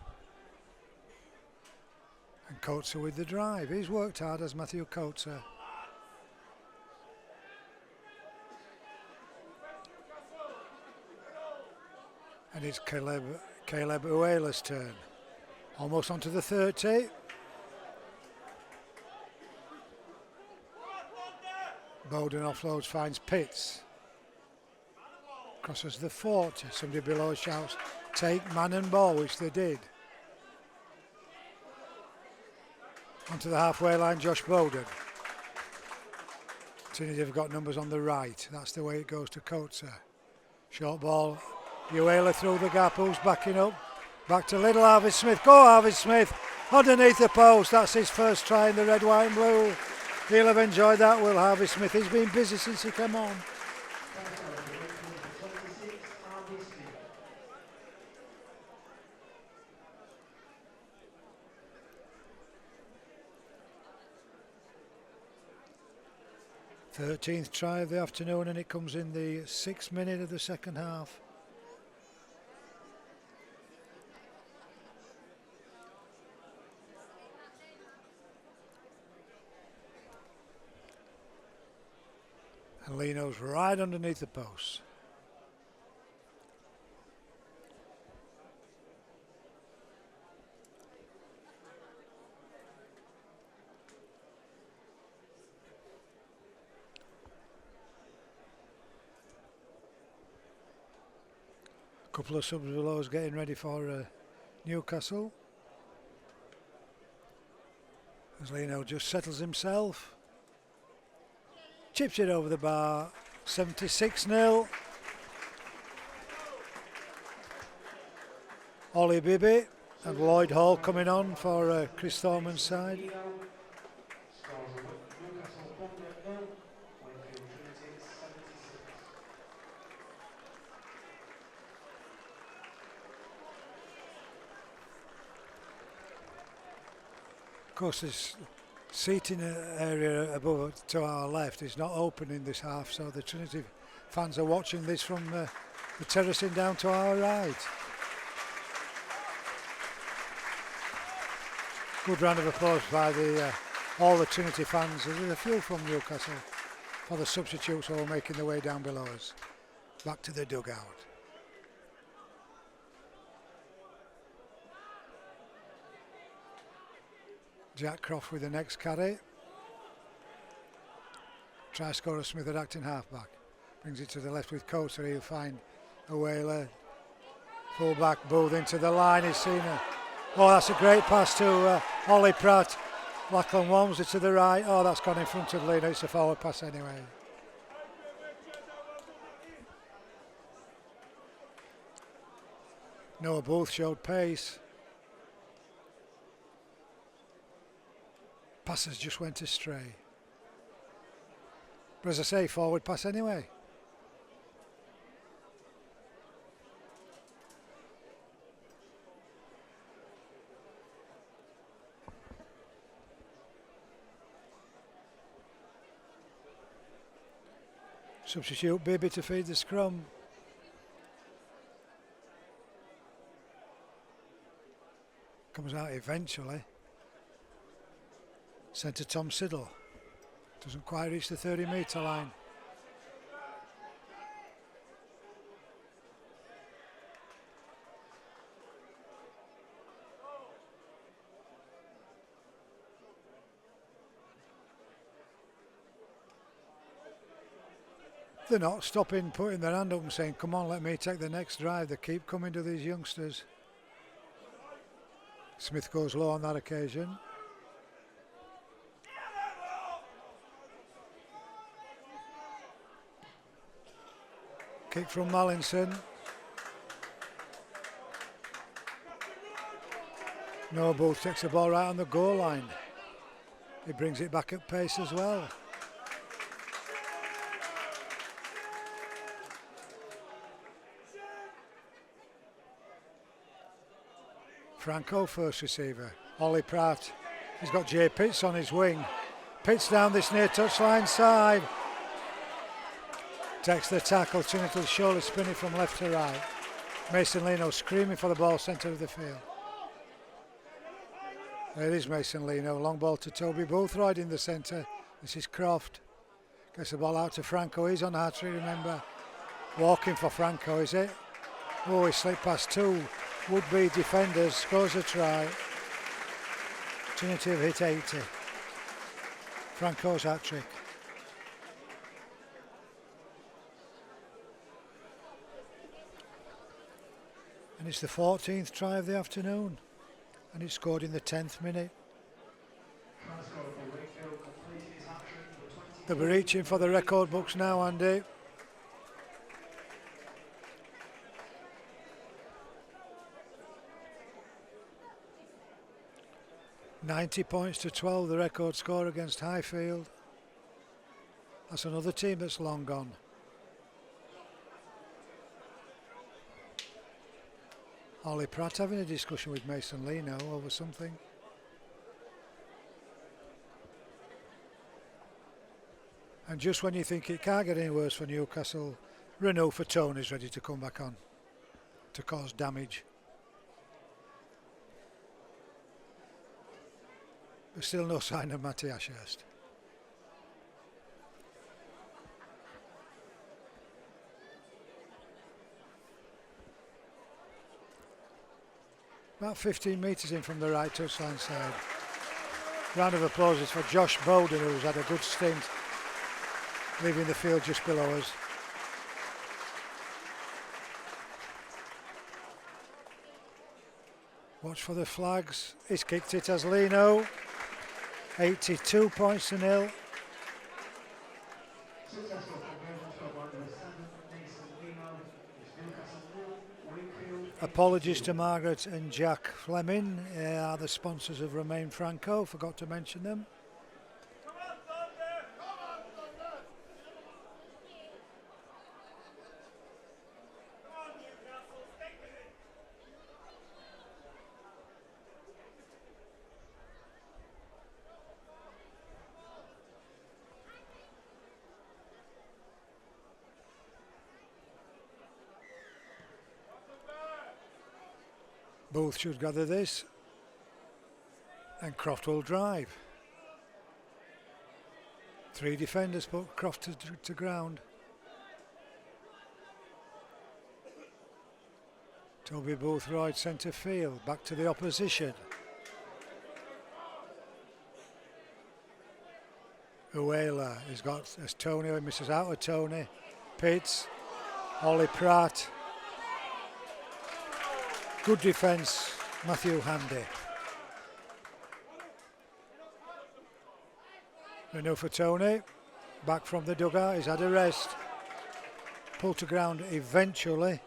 And Coates with the drive. He's worked hard as Matthew Coates. And it's Caleb Uela's turn. Almost onto the 30. Bowden offloads, finds Pitts. Crosses the 40. Somebody below shouts, take man and ball, which they did. Onto the halfway line, Josh Bowden. Trinity have got numbers on the right. That's the way it goes to Coates. Short ball. Uela through the gap. Who's backing up? Back to little Harvey Smith. Go Harvey Smith. Underneath the post. That's his first try in the red, white and blue. He'll have enjoyed that, Will Harvey Smith. He's been busy since he came on. 13th try of the afternoon, and it comes in the 6th minute of the second half. And Lino's right underneath the post. Couple of subs below is getting ready for Newcastle. As Lino just settles himself. Chips it over the bar. 76-0. Ollie Bibby and Lloyd Hall coming on for Chris Thorman's side. Newcastle Thunder 0, Wakefield Trinity 76. Of course, this seating area above to our left is not open in this half, so the Trinity fans are watching this from the terracing down to our right. Good round of applause by all the Trinity fans. There's a few from Newcastle for the substitutes who are making their way down below us. Back to the dugout. Jack Croft with the next carry. Try scorer Smith at acting halfback. Brings it to the left with Coates, so he'll find a Whaler. Full back, Booth into the line. He's seen her. Oh, that's a great pass to Ollie Pratt. Lachlan Walmsley to the right. Oh, that's gone in front of Lino. It's a forward pass anyway. Noah Booth showed pace. Passes just went astray. But as I say, forward pass anyway. Substitute Bibby to feed the scrum. Comes out eventually. Sent to Tom Siddle. Doesn't quite reach the 30-metre line. They're not stopping, putting their hand up and saying, come on, let me take the next drive. They keep coming to these youngsters. Smith goes low on that occasion. Kick from Mallinson. No, Booth takes the ball right on the goal line. He brings it back at pace as well. Franco first receiver. Ollie Pratt. He's got Jay Pitts on his wing. Pitts down this near touchline side. Takes the tackle. Trinity will surely spin it from left to right. Mason Lino screaming for the ball, centre of the field. There is Mason Lino. Long ball to Toby Boothroyd in the centre. This is Croft. Gets the ball out to Franco. He's on the hat-trick, remember. Walking for Franco, is it? Oh, he slipped past two would-be defenders. Scores a try. Trinity have hit 80. Franco's hat-trick. And it's the 14th try of the afternoon, and it's scored in the 10th minute. They'll be reaching for the record books now, Andy. £90 points to 12, the record score against Highfield. That's another team that's long gone. Ollie Pratt having a discussion with Mason Lee now over something. And just when you think it can't get any worse for Newcastle, Renault for Tone is ready to come back on to cause damage. There's still no sign of Matty Ashurst. About 15 metres in from the right touchline side. Round of applause is for Josh Bowden, who's had a good stint, leaving the field just below us. Watch for the flags. He's kicked it as Lino. 82 points to 0. Apologies to Margaret and Jack Fleming, are the sponsors of Romain Franco, forgot to mention them. Booth should gather this, and Croft will drive. 3 defenders put Croft to ground. Toby Boothroyd centre field, back to the opposition. Uela has got as Tony, misses out of Tony. Pitts, Ollie Pratt. Good defence, Matthew Handy. Renault for Tony, back from the dugout, he's had a rest. Pulled to ground eventually.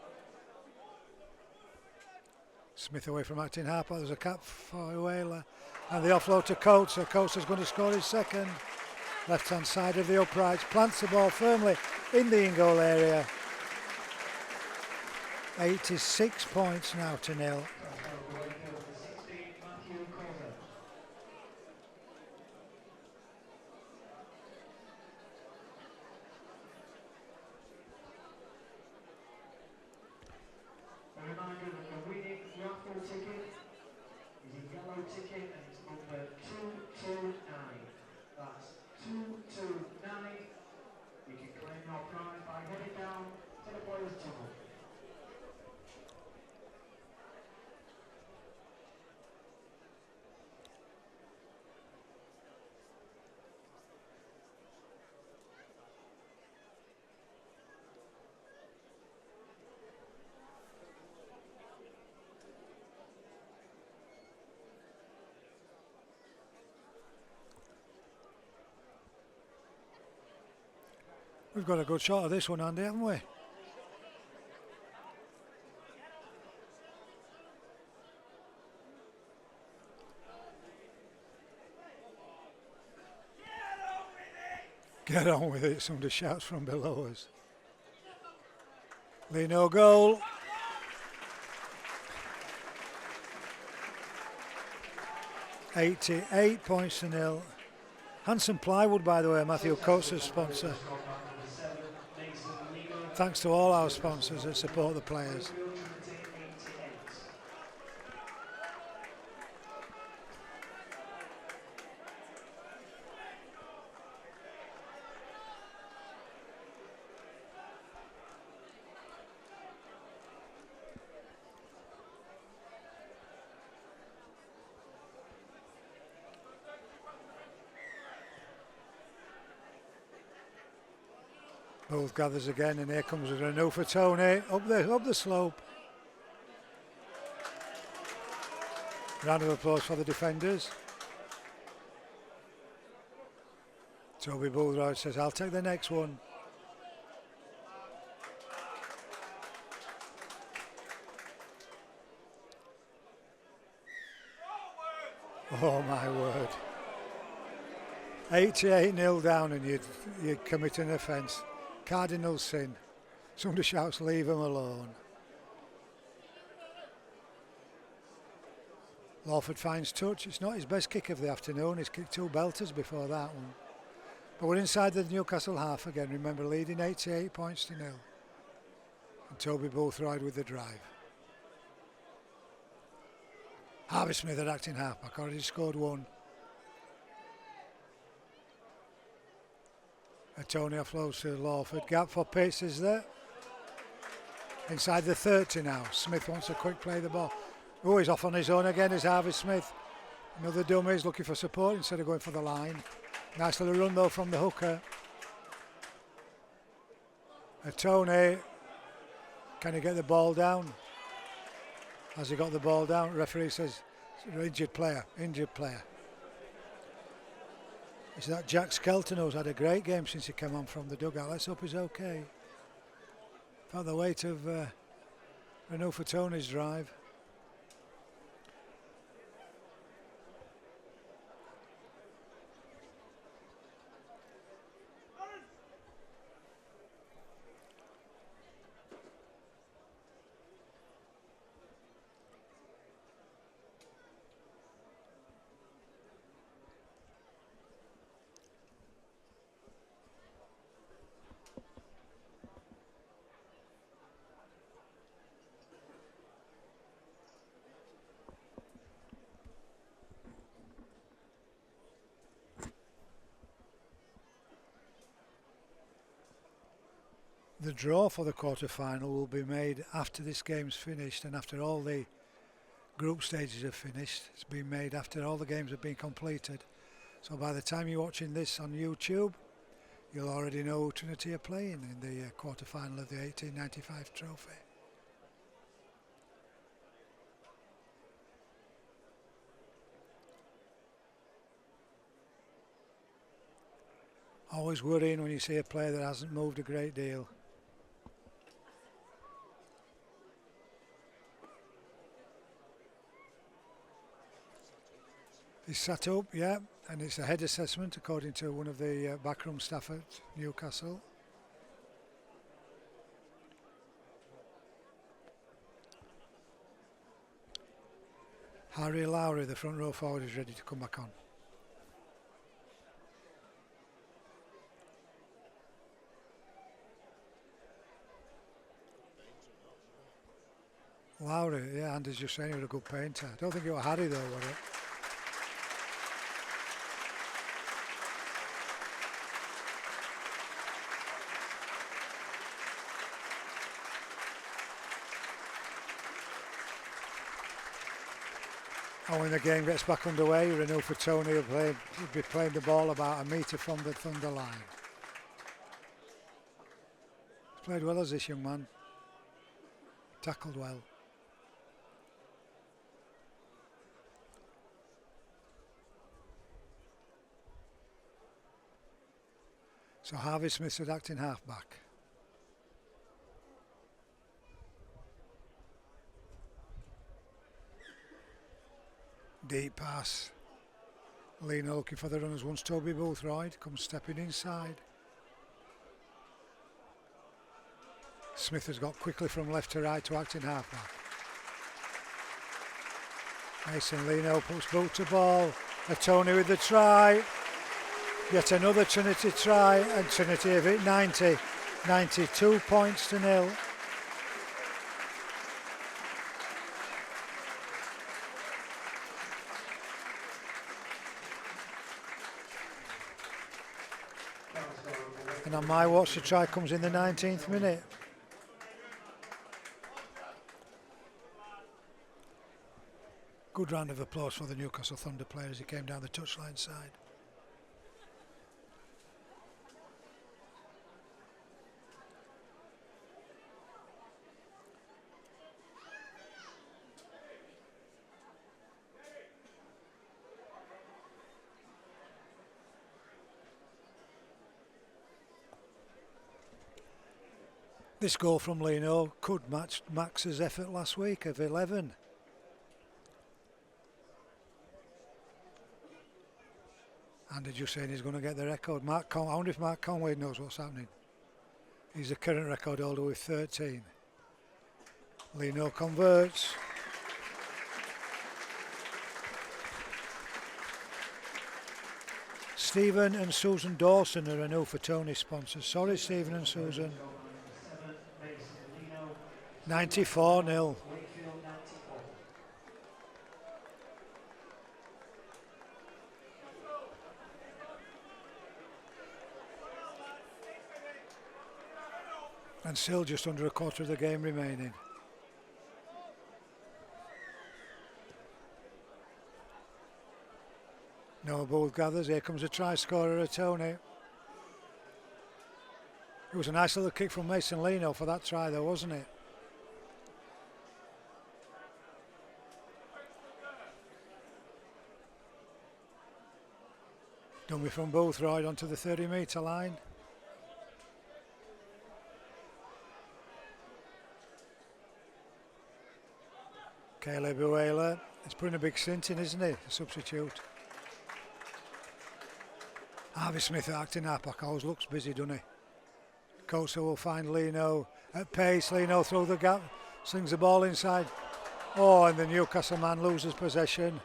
Smith away from Acton Harper, there's a cap for Uela. And the offload to Coates, so Coates is going to score his second. Left hand side of the uprights, plants the ball firmly in the in-goal area. 86 points now to 0. A reminder that the winning raffle ticket is a yellow ticket and it's number 229. That's 229. You can claim your prize by heading down to the players' tunnel. We've got a good shot of this one, Andy, haven't we? Get on with it, somebody shouts from below us. Lino goal. £88 points to 0. Hanson Plywood, by the way, Matthew Coates' sponsor. Thanks to all our sponsors that support the players. Both gathers again, and here comes a Renault for Tony up the slope. Round of applause for the defenders. Toby Boothroyd says, I'll take the next one. Oh my word. 88-0 down and you'd commit an offence. Cardinal sin. Somebody shouts, leave him alone. Lawford finds touch. It's not his best kick of the afternoon. He's kicked 2 belters before that one. But we're inside the Newcastle half again. Remember, leading 88 points to 0. And Toby Boothroyd with the drive. Harvey Smith at acting halfback, already scored 1. Tony offloads to Lawford. Gap for pace is there. Inside the 30 now. Smith wants a quick play of the ball. Oh, he's off on his own again, is Harvey Smith. Another dummy is looking for support instead of going for the line. Nice little run though from the hooker. Tony, can he get the ball down? Has he got the ball down? Referee says, injured player. It's that Jack Skelton who's had a great game since he came on from the dugout. Let's hope he's okay. Felt the weight of Renault for Tony's drive. The draw for the quarter-final will be made after this game's finished and after all the group stages have finished. It's been made after all the games have been completed. So by the time you're watching this on YouTube, you'll already know who Trinity are playing in the quarter-final of the 1895 trophy. Always worrying when you see a player that hasn't moved a great deal. He's sat up, yeah, and it's a head assessment according to one of the backroom staff at Newcastle. Harry Lowry, the front row forward, is ready to come back on. Lowry, yeah, Andy's just saying he was a good painter. I don't think it was Harry though, was it? And when the game gets back underway, Renault for Tony will be playing the ball about a metre from the Thunder line. He's played well as this young man. Tackled well. So Harvey Smith's at acting halfback. Deep pass. Lena looking for the runners once Toby Boothroyd comes stepping inside. Smith has got quickly from left to right to acting halfback. Mason Leno puts boot to ball. Tony with the try. Yet another Trinity try, and Trinity have hit 92 points to 0. And on my watch, the try comes in the 19th minute. Good round of applause for the Newcastle Thunder player as he came down the touchline side. This goal from Lino could match Max's effort last week of 11. Andy just saying he's going to get the record. I wonder if Mark Conway knows what's happening. He's the current record holder with 13. Lino converts. Stephen and Susan Dawson are a new for Tony sponsors. Sorry, Stephen and Susan. 94-0. And still just under a quarter of the game remaining. Noah Booth gathers. Here comes a try scorer, Tony. It was a nice little kick from Mason Lino for that try though, wasn't it? Dummy from Boothroyd onto the 30-metre line. Caleb Uela is putting a big stint in, isn't he? The substitute. Harvey Smith acting up. Always looks busy, doesn't he? Coaster will find Lino at pace. Lino through the gap, slings the ball inside. Oh, and the Newcastle man loses possession.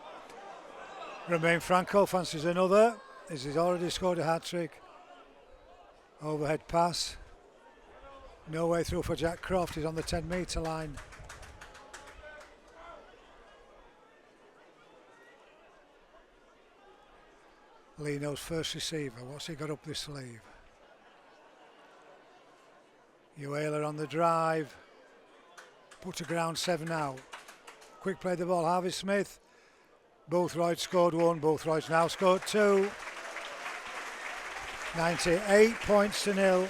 Romain Franco fancies another, as he's already scored a hat-trick. Overhead pass. No way through for Jack Croft. He's on the 10-metre line. Lino's first receiver. What's he got up his sleeve? Uela on the drive. Put to ground, 7 out. Quick play the ball, Harvey Smith. Boothroyd scored 1. Boothroyd's now scored 2. 98 points to 0.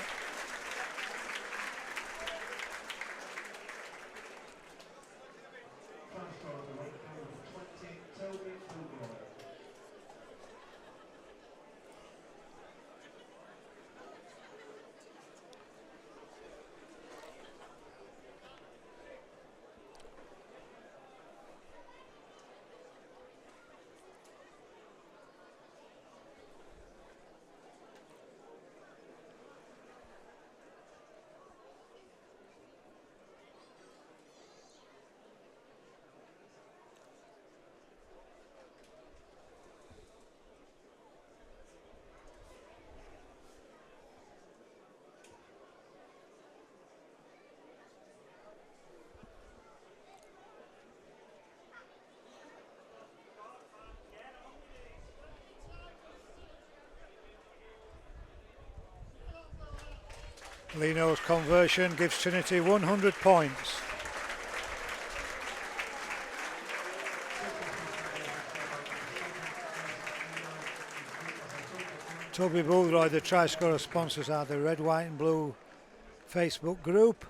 Lino's conversion gives Trinity 100 points. Toby Boothroyd, the try scorer sponsors are the Red, White and Blue Facebook group.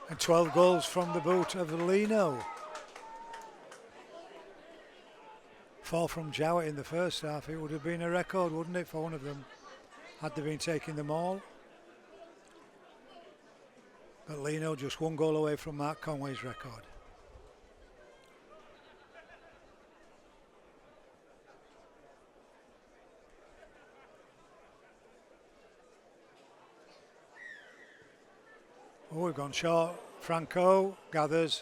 And 12 goals from the boot of Lino. 4 from Jowett in the first half. It would have been a record, wouldn't it, for one of them, had they been taking them all. But Lino just 1 goal away from Mark Conway's record. Oh, we've gone short. Franco gathers.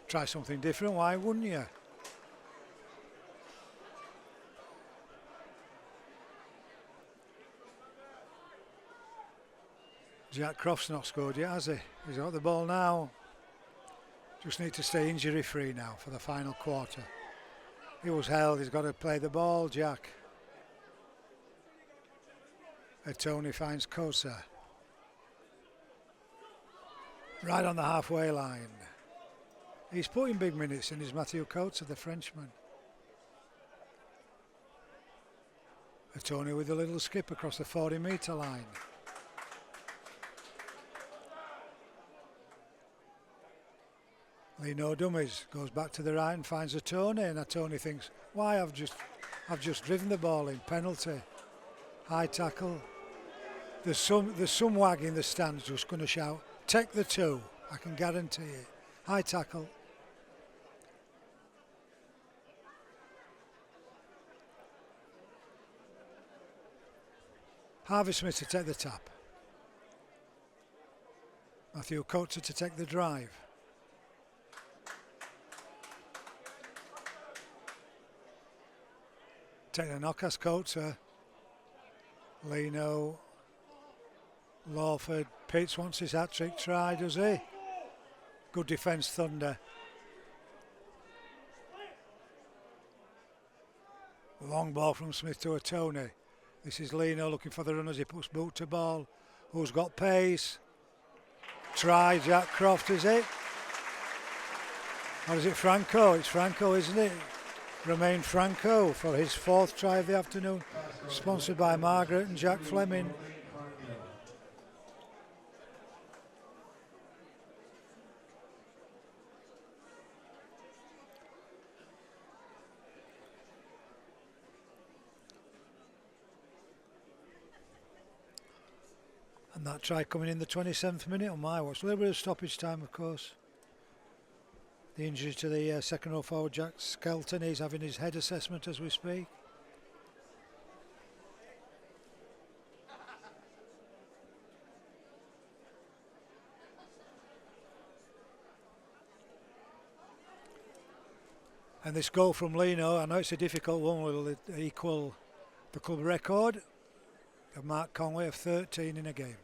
Try something different, why wouldn't you? Jack Croft's not scored yet, has he? He's got the ball now. Just need to stay injury free now for the final quarter. He was held, he's got to play the ball, Jack. And Tony finds Kosa. Right on the halfway line. He's putting big minutes in, is Matthew Coates, the Frenchman. And Tony with a little skip across the 40-metre line. Lee no dummies, goes back to the right and finds a Tony, and Tony thinks, why, I've just driven the ball in, penalty. High tackle. There's some wag in the stands just going to shout, take the 2, I can guarantee it. High tackle. Harvey Smith to take the tap. Matthew Coates to take the drive. Take the knock as Coates. Leno. Lawford. Pitts wants his hat-trick try, does he? Good defence, Thunder. Long ball from Smith to a Tony. This is Leno looking for the run as he puts boot to ball. Who's got pace? Try Jack Croft, is it? Or is it Franco? It's Franco, isn't it? Romain Franco for his 4th try of the afternoon. Sponsored by Margaret and Jack Fleming. And that try coming in the 27th minute on my watch. A little bit of stoppage time, of course. The injury to the second row forward, Jack Skelton. He's having his head assessment as we speak. And this goal from Leno, I know it's a difficult one, will equal the club record of Mark Conway of 13 in a game.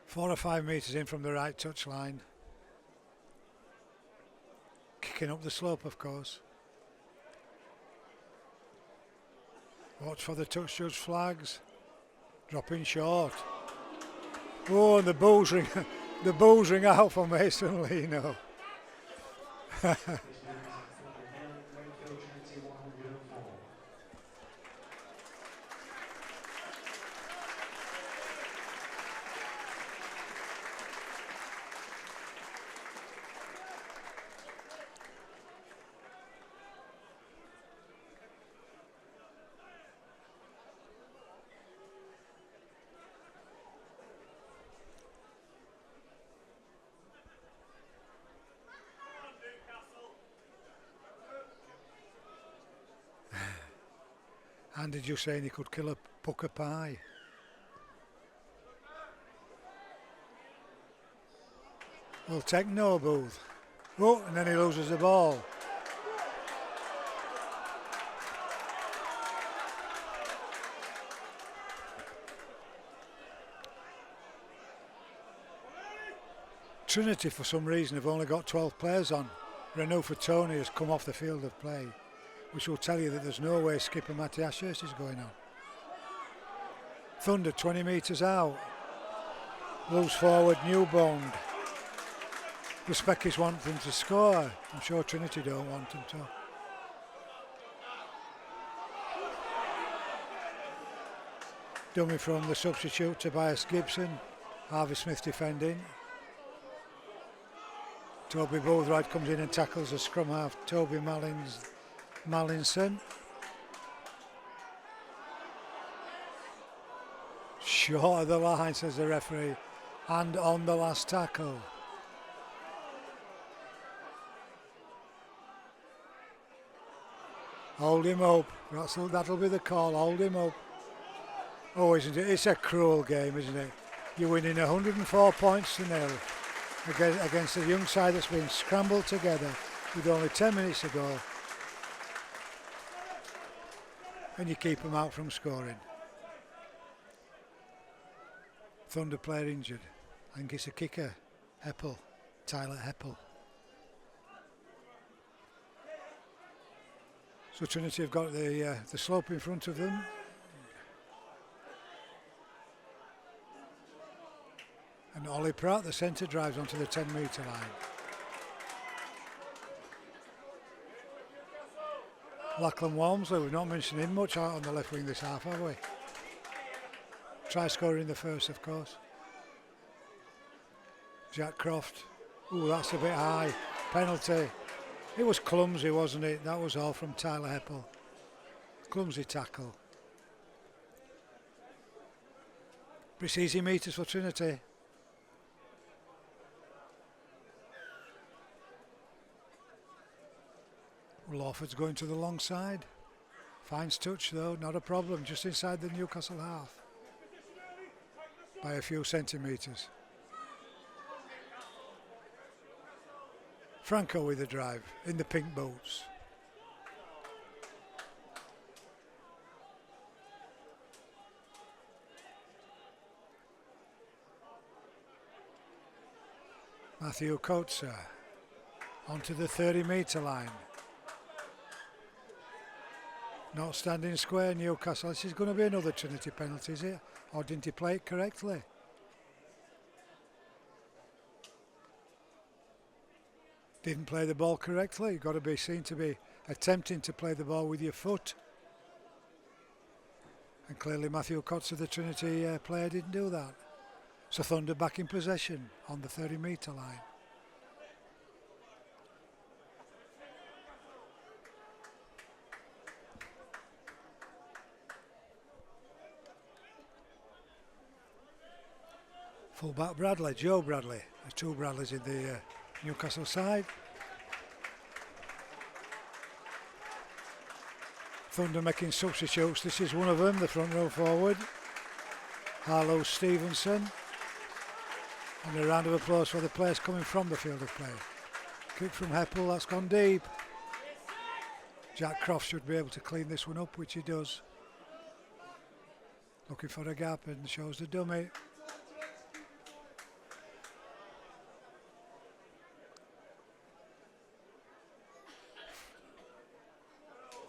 Four or 5 metres in from the right touch line. Kicking up the slope, of course. Watch for the touch judge flags. Dropping short. Oh, and the bulls ring, the bulls ring out for Mason Leno. And did you say he could kill a pucker pie? We'll take no Booth. Oh, and then he loses the ball. Trinity, for some reason, have only got 12 players on. Renault for Tony has come off the field of play, which will tell you that there's no way skipper Matty Ashurst is going on. Thunder 20 metres out. Loose forward Newbond. The Speckies want them to score. I'm sure Trinity don't want them to. Dummy from the substitute, Tobias Gibson. Harvey Smith defending. Toby Boothroyd comes in and tackles the scrum half, Toby Mallinson. Short of the line, says the referee, and on the last tackle. Hold him up, that'll be the call, hold him up. Oh, isn't it? It's a cruel game, isn't it? You're winning 104 points to nil against a young side that's been scrambled together with only 10 minutes to go, and you keep them out from scoring. Thunder player injured. I think it's a kicker, Tyler Heppel. So Trinity have got the slope in front of them. And Ollie Pratt, the centre, drives onto the 10-metre line. Lachlan Walmsley, we've not mentioned him much out on the left wing this half, have we? Try scoring the first, of course. Jack Croft. Ooh, that's a bit high. Penalty. It was clumsy, wasn't it? That was all from Tyler Heppel. Clumsy tackle. But it's easy metres for Trinity. Lawford's going to the long side. Finds touch though, not a problem, just inside the Newcastle half. By a few centimetres. Franco with the drive, in the pink boots. Matthew Coates onto the 30-metre line. Not standing square, Newcastle. This is going to be another Trinity penalty, is it? Or didn't he play it correctly? Didn't play the ball correctly. You've got to be seen to be attempting to play the ball with your foot. And clearly Matthew Coates of the Trinity player didn't do that. So Thunder back in possession on the 30-metre line. Full-back Bradley, Joe Bradley. There's two Bradleys in the Newcastle side. Thunder making substitutes. This is one of them, the front row forward. Harlow Stevenson. And a round of applause for the players coming from the field of play. Kick from Heppel, that's gone deep. Jack Croft should be able to clean this one up, which he does. Looking for a gap and shows the dummy.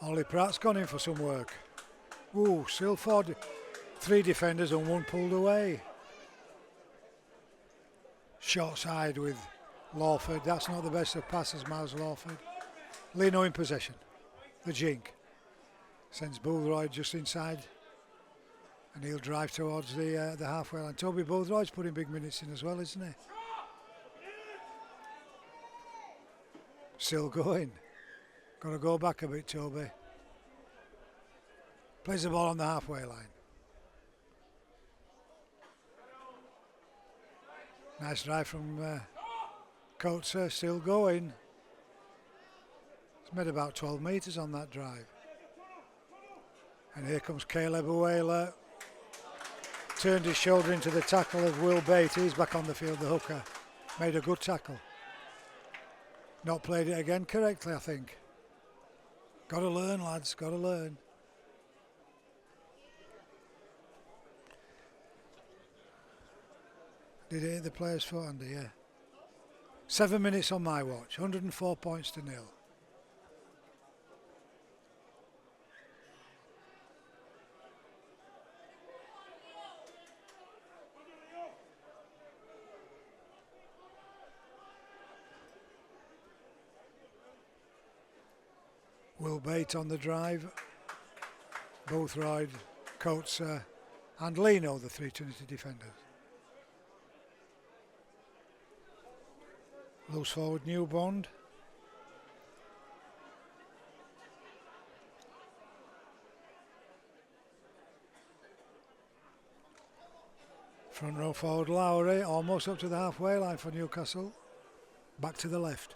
Ollie Pratt's gone in for some work. Ooh, Silford, 3 defenders and 1 pulled away. Short side with Lawford. That's not the best of passes, Miles Lawford. Leno in possession. The jink. Sends Boothroyd just inside. And he'll drive towards the halfway line. Toby Boothroyd's putting big minutes in as well, isn't he? Still going. Got to go back a bit, Toby. Plays the ball on the halfway line. Nice drive from Coates, still going. He's made about 12 metres on that drive. And here comes Caleb Uwela. Turned his shoulder into the tackle of Will Beatty. He's back on the field, the hooker. Made a good tackle. Not played it again correctly, I think. Got to learn, lads, got to learn. Did it hit the player's foot, Andy? Yeah. 7 minutes on my watch, 104 points to 0. Will Bate on the drive. Boothroyd, Coates and Leno, the 3 Trinity defenders. Loose forward Newbond. Front row forward Lowry, almost up to the halfway line for Newcastle. Back to the left.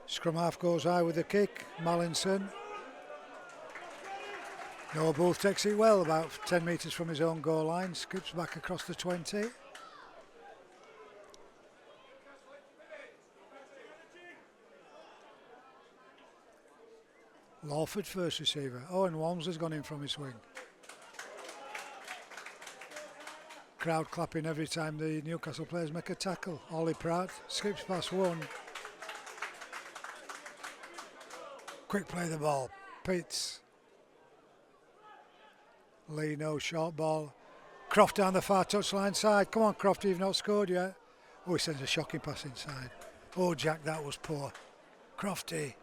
Scrum half goes high with the kick. Mallinson. Noah Booth takes it well, about 10 metres from his own goal line. Skips back across the 20. Lawford first receiver. Owen Walmsley's gone in from his wing. Crowd clapping every time the Newcastle players make a tackle. Ollie Pratt skips past one. Quick play the ball. Pitts. Leno, short ball. Croft down the far touchline side. Come on, Croft, you've not scored yet. Oh, he sends a shocking pass inside. Oh, Jack, that was poor. Crofty.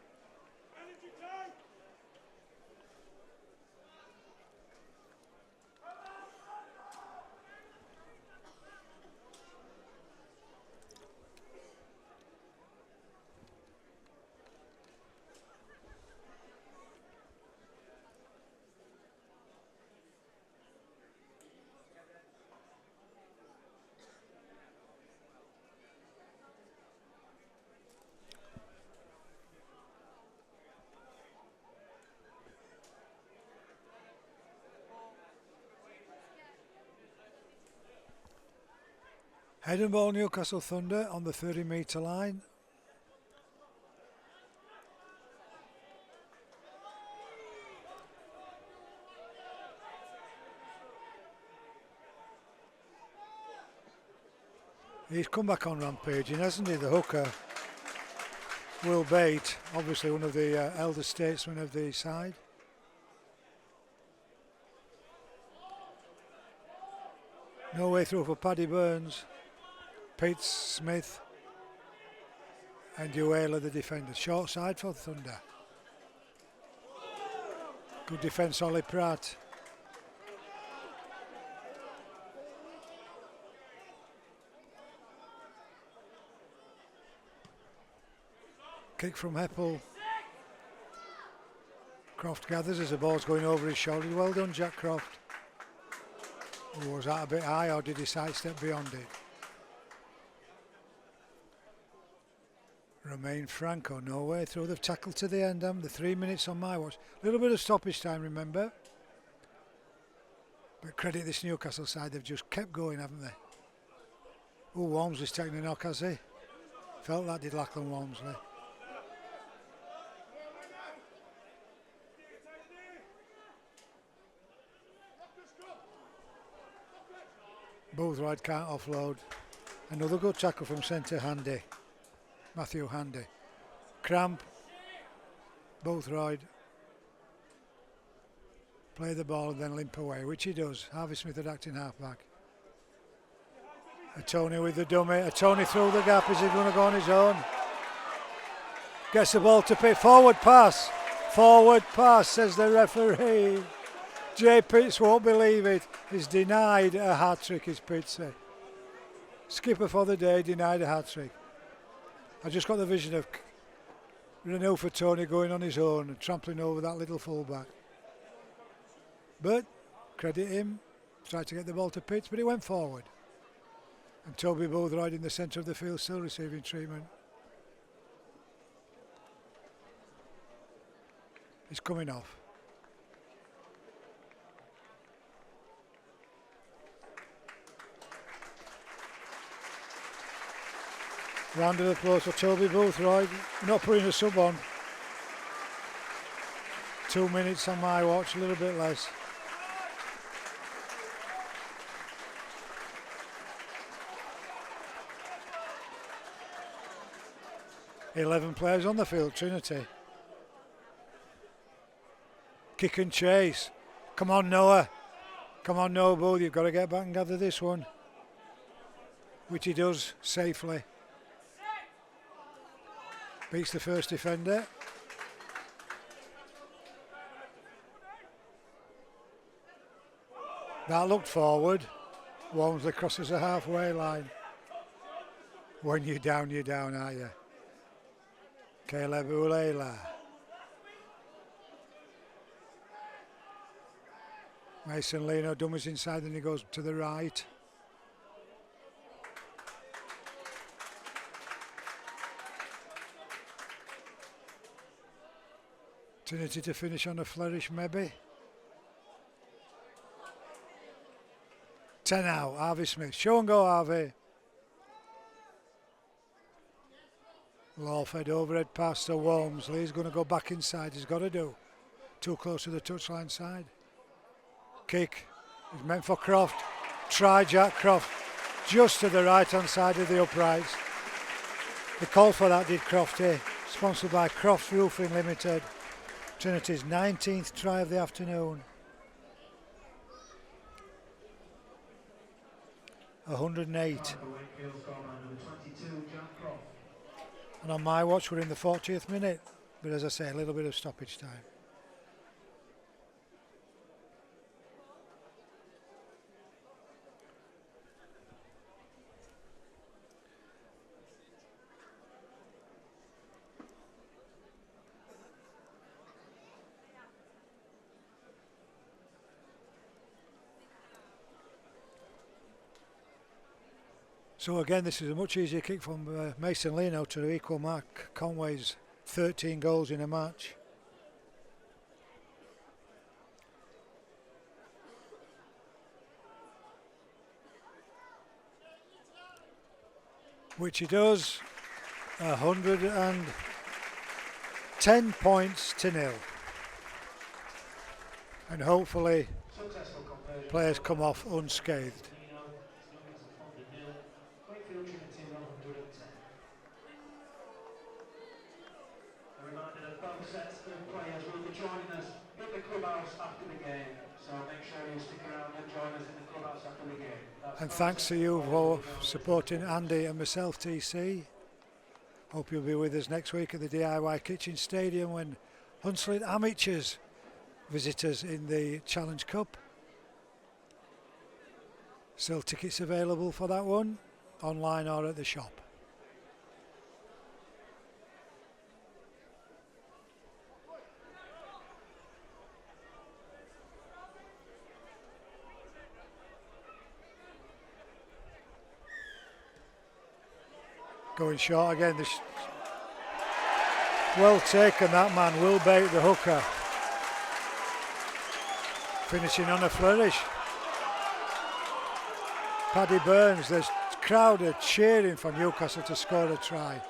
Head and ball Newcastle Thunder on the 30-metre line. He's come back on rampaging, hasn't he, the hooker? Will Bate, obviously one of the elder statesmen of the side. No way through for Paddy Burns. Pete Smith and Uela the defender. Short side for Thunder. Good defence, Ollie Pratt. Kick from Heppel. Croft gathers as the ball's going over his shoulder. Well done, Jack Croft. Was that a bit high, or did he sidestep beyond it? Romain Franco, no way through. They've tackled to the end, the 3 minutes on my watch. A little bit of stoppage time, remember. But credit this Newcastle side, they've just kept going, haven't they? Oh, Walmsley's taking a knock, has he? Felt that, did Lachlan Walmsley. Boothroyd can't offload. Another good tackle from centre Handy. Matthew Handy. Cramp. Boothroyd. Play the ball and then limp away, which he does. Harvey Smith at acting halfback. A Tony with the dummy. A Tony through the gap. Is he going to go on his own? Gets the ball to Pitt. Forward pass. Forward pass, says the referee. Jay Pitts won't believe it. He's denied a hat-trick, is Pittsy. Skipper for the day, denied a hat-trick. I just got the vision of Renault for Tony going on his own and trampling over that little fullback. But, credit him, tried to get the ball to Pitts, but he went forward. And Toby Boothroyd in the centre of the field still receiving treatment. He's coming off. Round of applause for Toby Boothroyd. Not putting a sub on. 2 minutes on my watch, a little bit less. "11 players on the field, Trinity. Kick and chase. Come on, Noah. Come on, Noah Booth. You've got to get back and gather this one. Which he does safely. Beats the first defender. That looked forward. Walmsley crosses the halfway line. When you're down, are you? Caleb Ulela. Mason Leno dummies inside and he goes to the right. Trinity to finish on a flourish, maybe. 10 out, Harvey Smith. Show and go, Harvey. Lawford overhead pass to Walmsley. He's going to go back inside. He's got to do. Too close to the touchline side. Kick. It's meant for Croft. Try Jack Croft. Just to the right-hand side of the uprights. The call for that did Crofty. Sponsored by Crofts Roofing Limited. Trinity's 19th try of the afternoon. 108. For Wakefield, scoreline number 22, Jack Croft. And on my watch, we're in the 40th minute. But as I say, a little bit of stoppage time. So again, this is a much easier kick from Mason Leno to equal Mark Conway's 13 goals in a match. Which he does, 110 points to nil. And hopefully players come off unscathed. Wakefield Trinity 110. A reminder that both sets of players will be joining us in the clubhouse after the game, so make sure you stick around and join us in the clubhouse after the game. And thanks to you for supporting Andy and myself, TC. Hope you'll be with us next week at the DIY Kitchen Stadium when Hunslet Amateurs visit us in the Challenge Cup. Still tickets available for that one, online or at the shop. Going short again. Well taken, that man. Will bait the hooker. Finishing on a flourish. Paddy Burns, the crowd are cheering for Newcastle to score a try.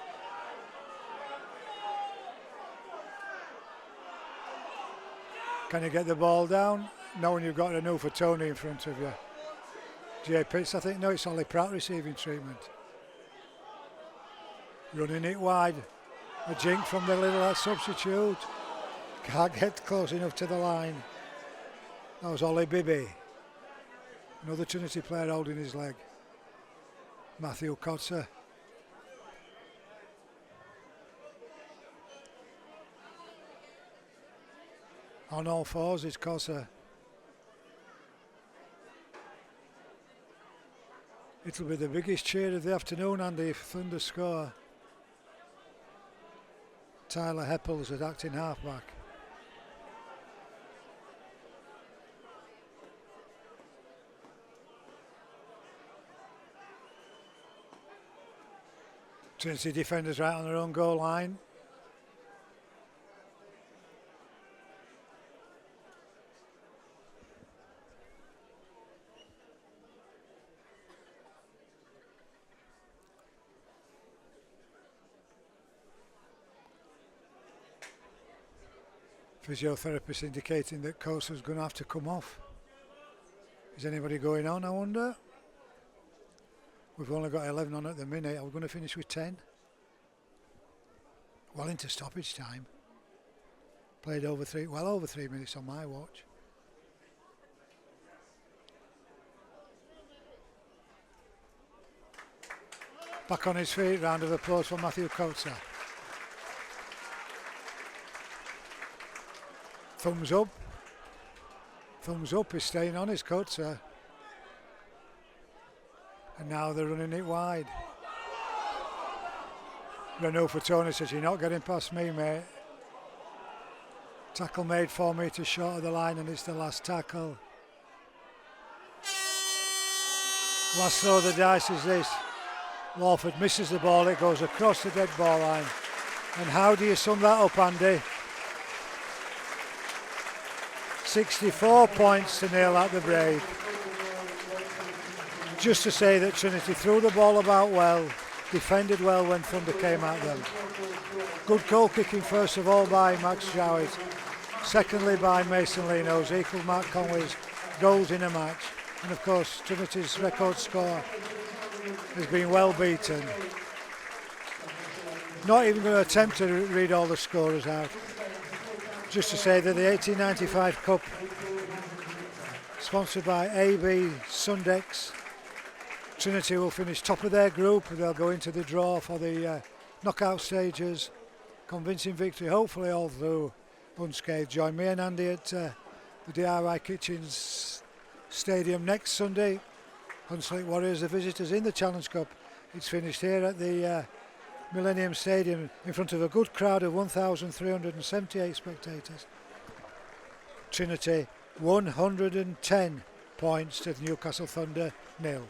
Can you get the ball down? Knowing you've got a new for Tony in front of you. Jay Pitts, I think. No, it's Ollie Pratt receiving treatment. Running it wide. A jink from the little substitute. Can't get close enough to the line. That was Ollie Bibby. Another Trinity player holding his leg. Matthew Kotzer. On all fours is Kotzer. It'll be the biggest cheer of the afternoon, Andy, if Thunder score. Tyler Heppels at acting halfback. Trinity defenders right on their own goal line. Physiotherapist indicating that Kosa's going to have to come off. Is anybody going on, I wonder? We've only got 11 on at the minute. Are we going to finish with 10? Well into stoppage time. Played over 3 minutes on my watch. Back on his feet, round of applause for Matthew Kotzer. Thumbs up. Thumbs up, he's staying on his Kotzer. And now they're running it wide. Renault for Tony says, you're not getting past me, mate. Tackle made 4 metres short of the line, and it's the last tackle. Last throw of the dice is this. Lawford misses the ball, it goes across the dead ball line. And how do you sum that up, Andy? 64 points to nil at the break. Just to say that Trinity threw the ball about well, defended well when Thunder came at them. Good goal kicking first of all by Max Jowett, secondly by Mason Leno's, equal Mark Conway's goals in a match, and of course Trinity's record score has been well beaten. Not even going to attempt to read all the scorers out. Just to say that the 1895 Cup, sponsored by AB Sundex, Trinity will finish top of their group. They'll go into the draw for the knockout stages. Convincing victory, hopefully all through unscathed. Join me and Andy at the DIY Kitchens Stadium next Sunday. Hunslick Warriors, the visitors in the Challenge Cup. It's finished here at the Millennium Stadium in front of a good crowd of 1,378 spectators. Trinity 110 points to the Newcastle Thunder 0.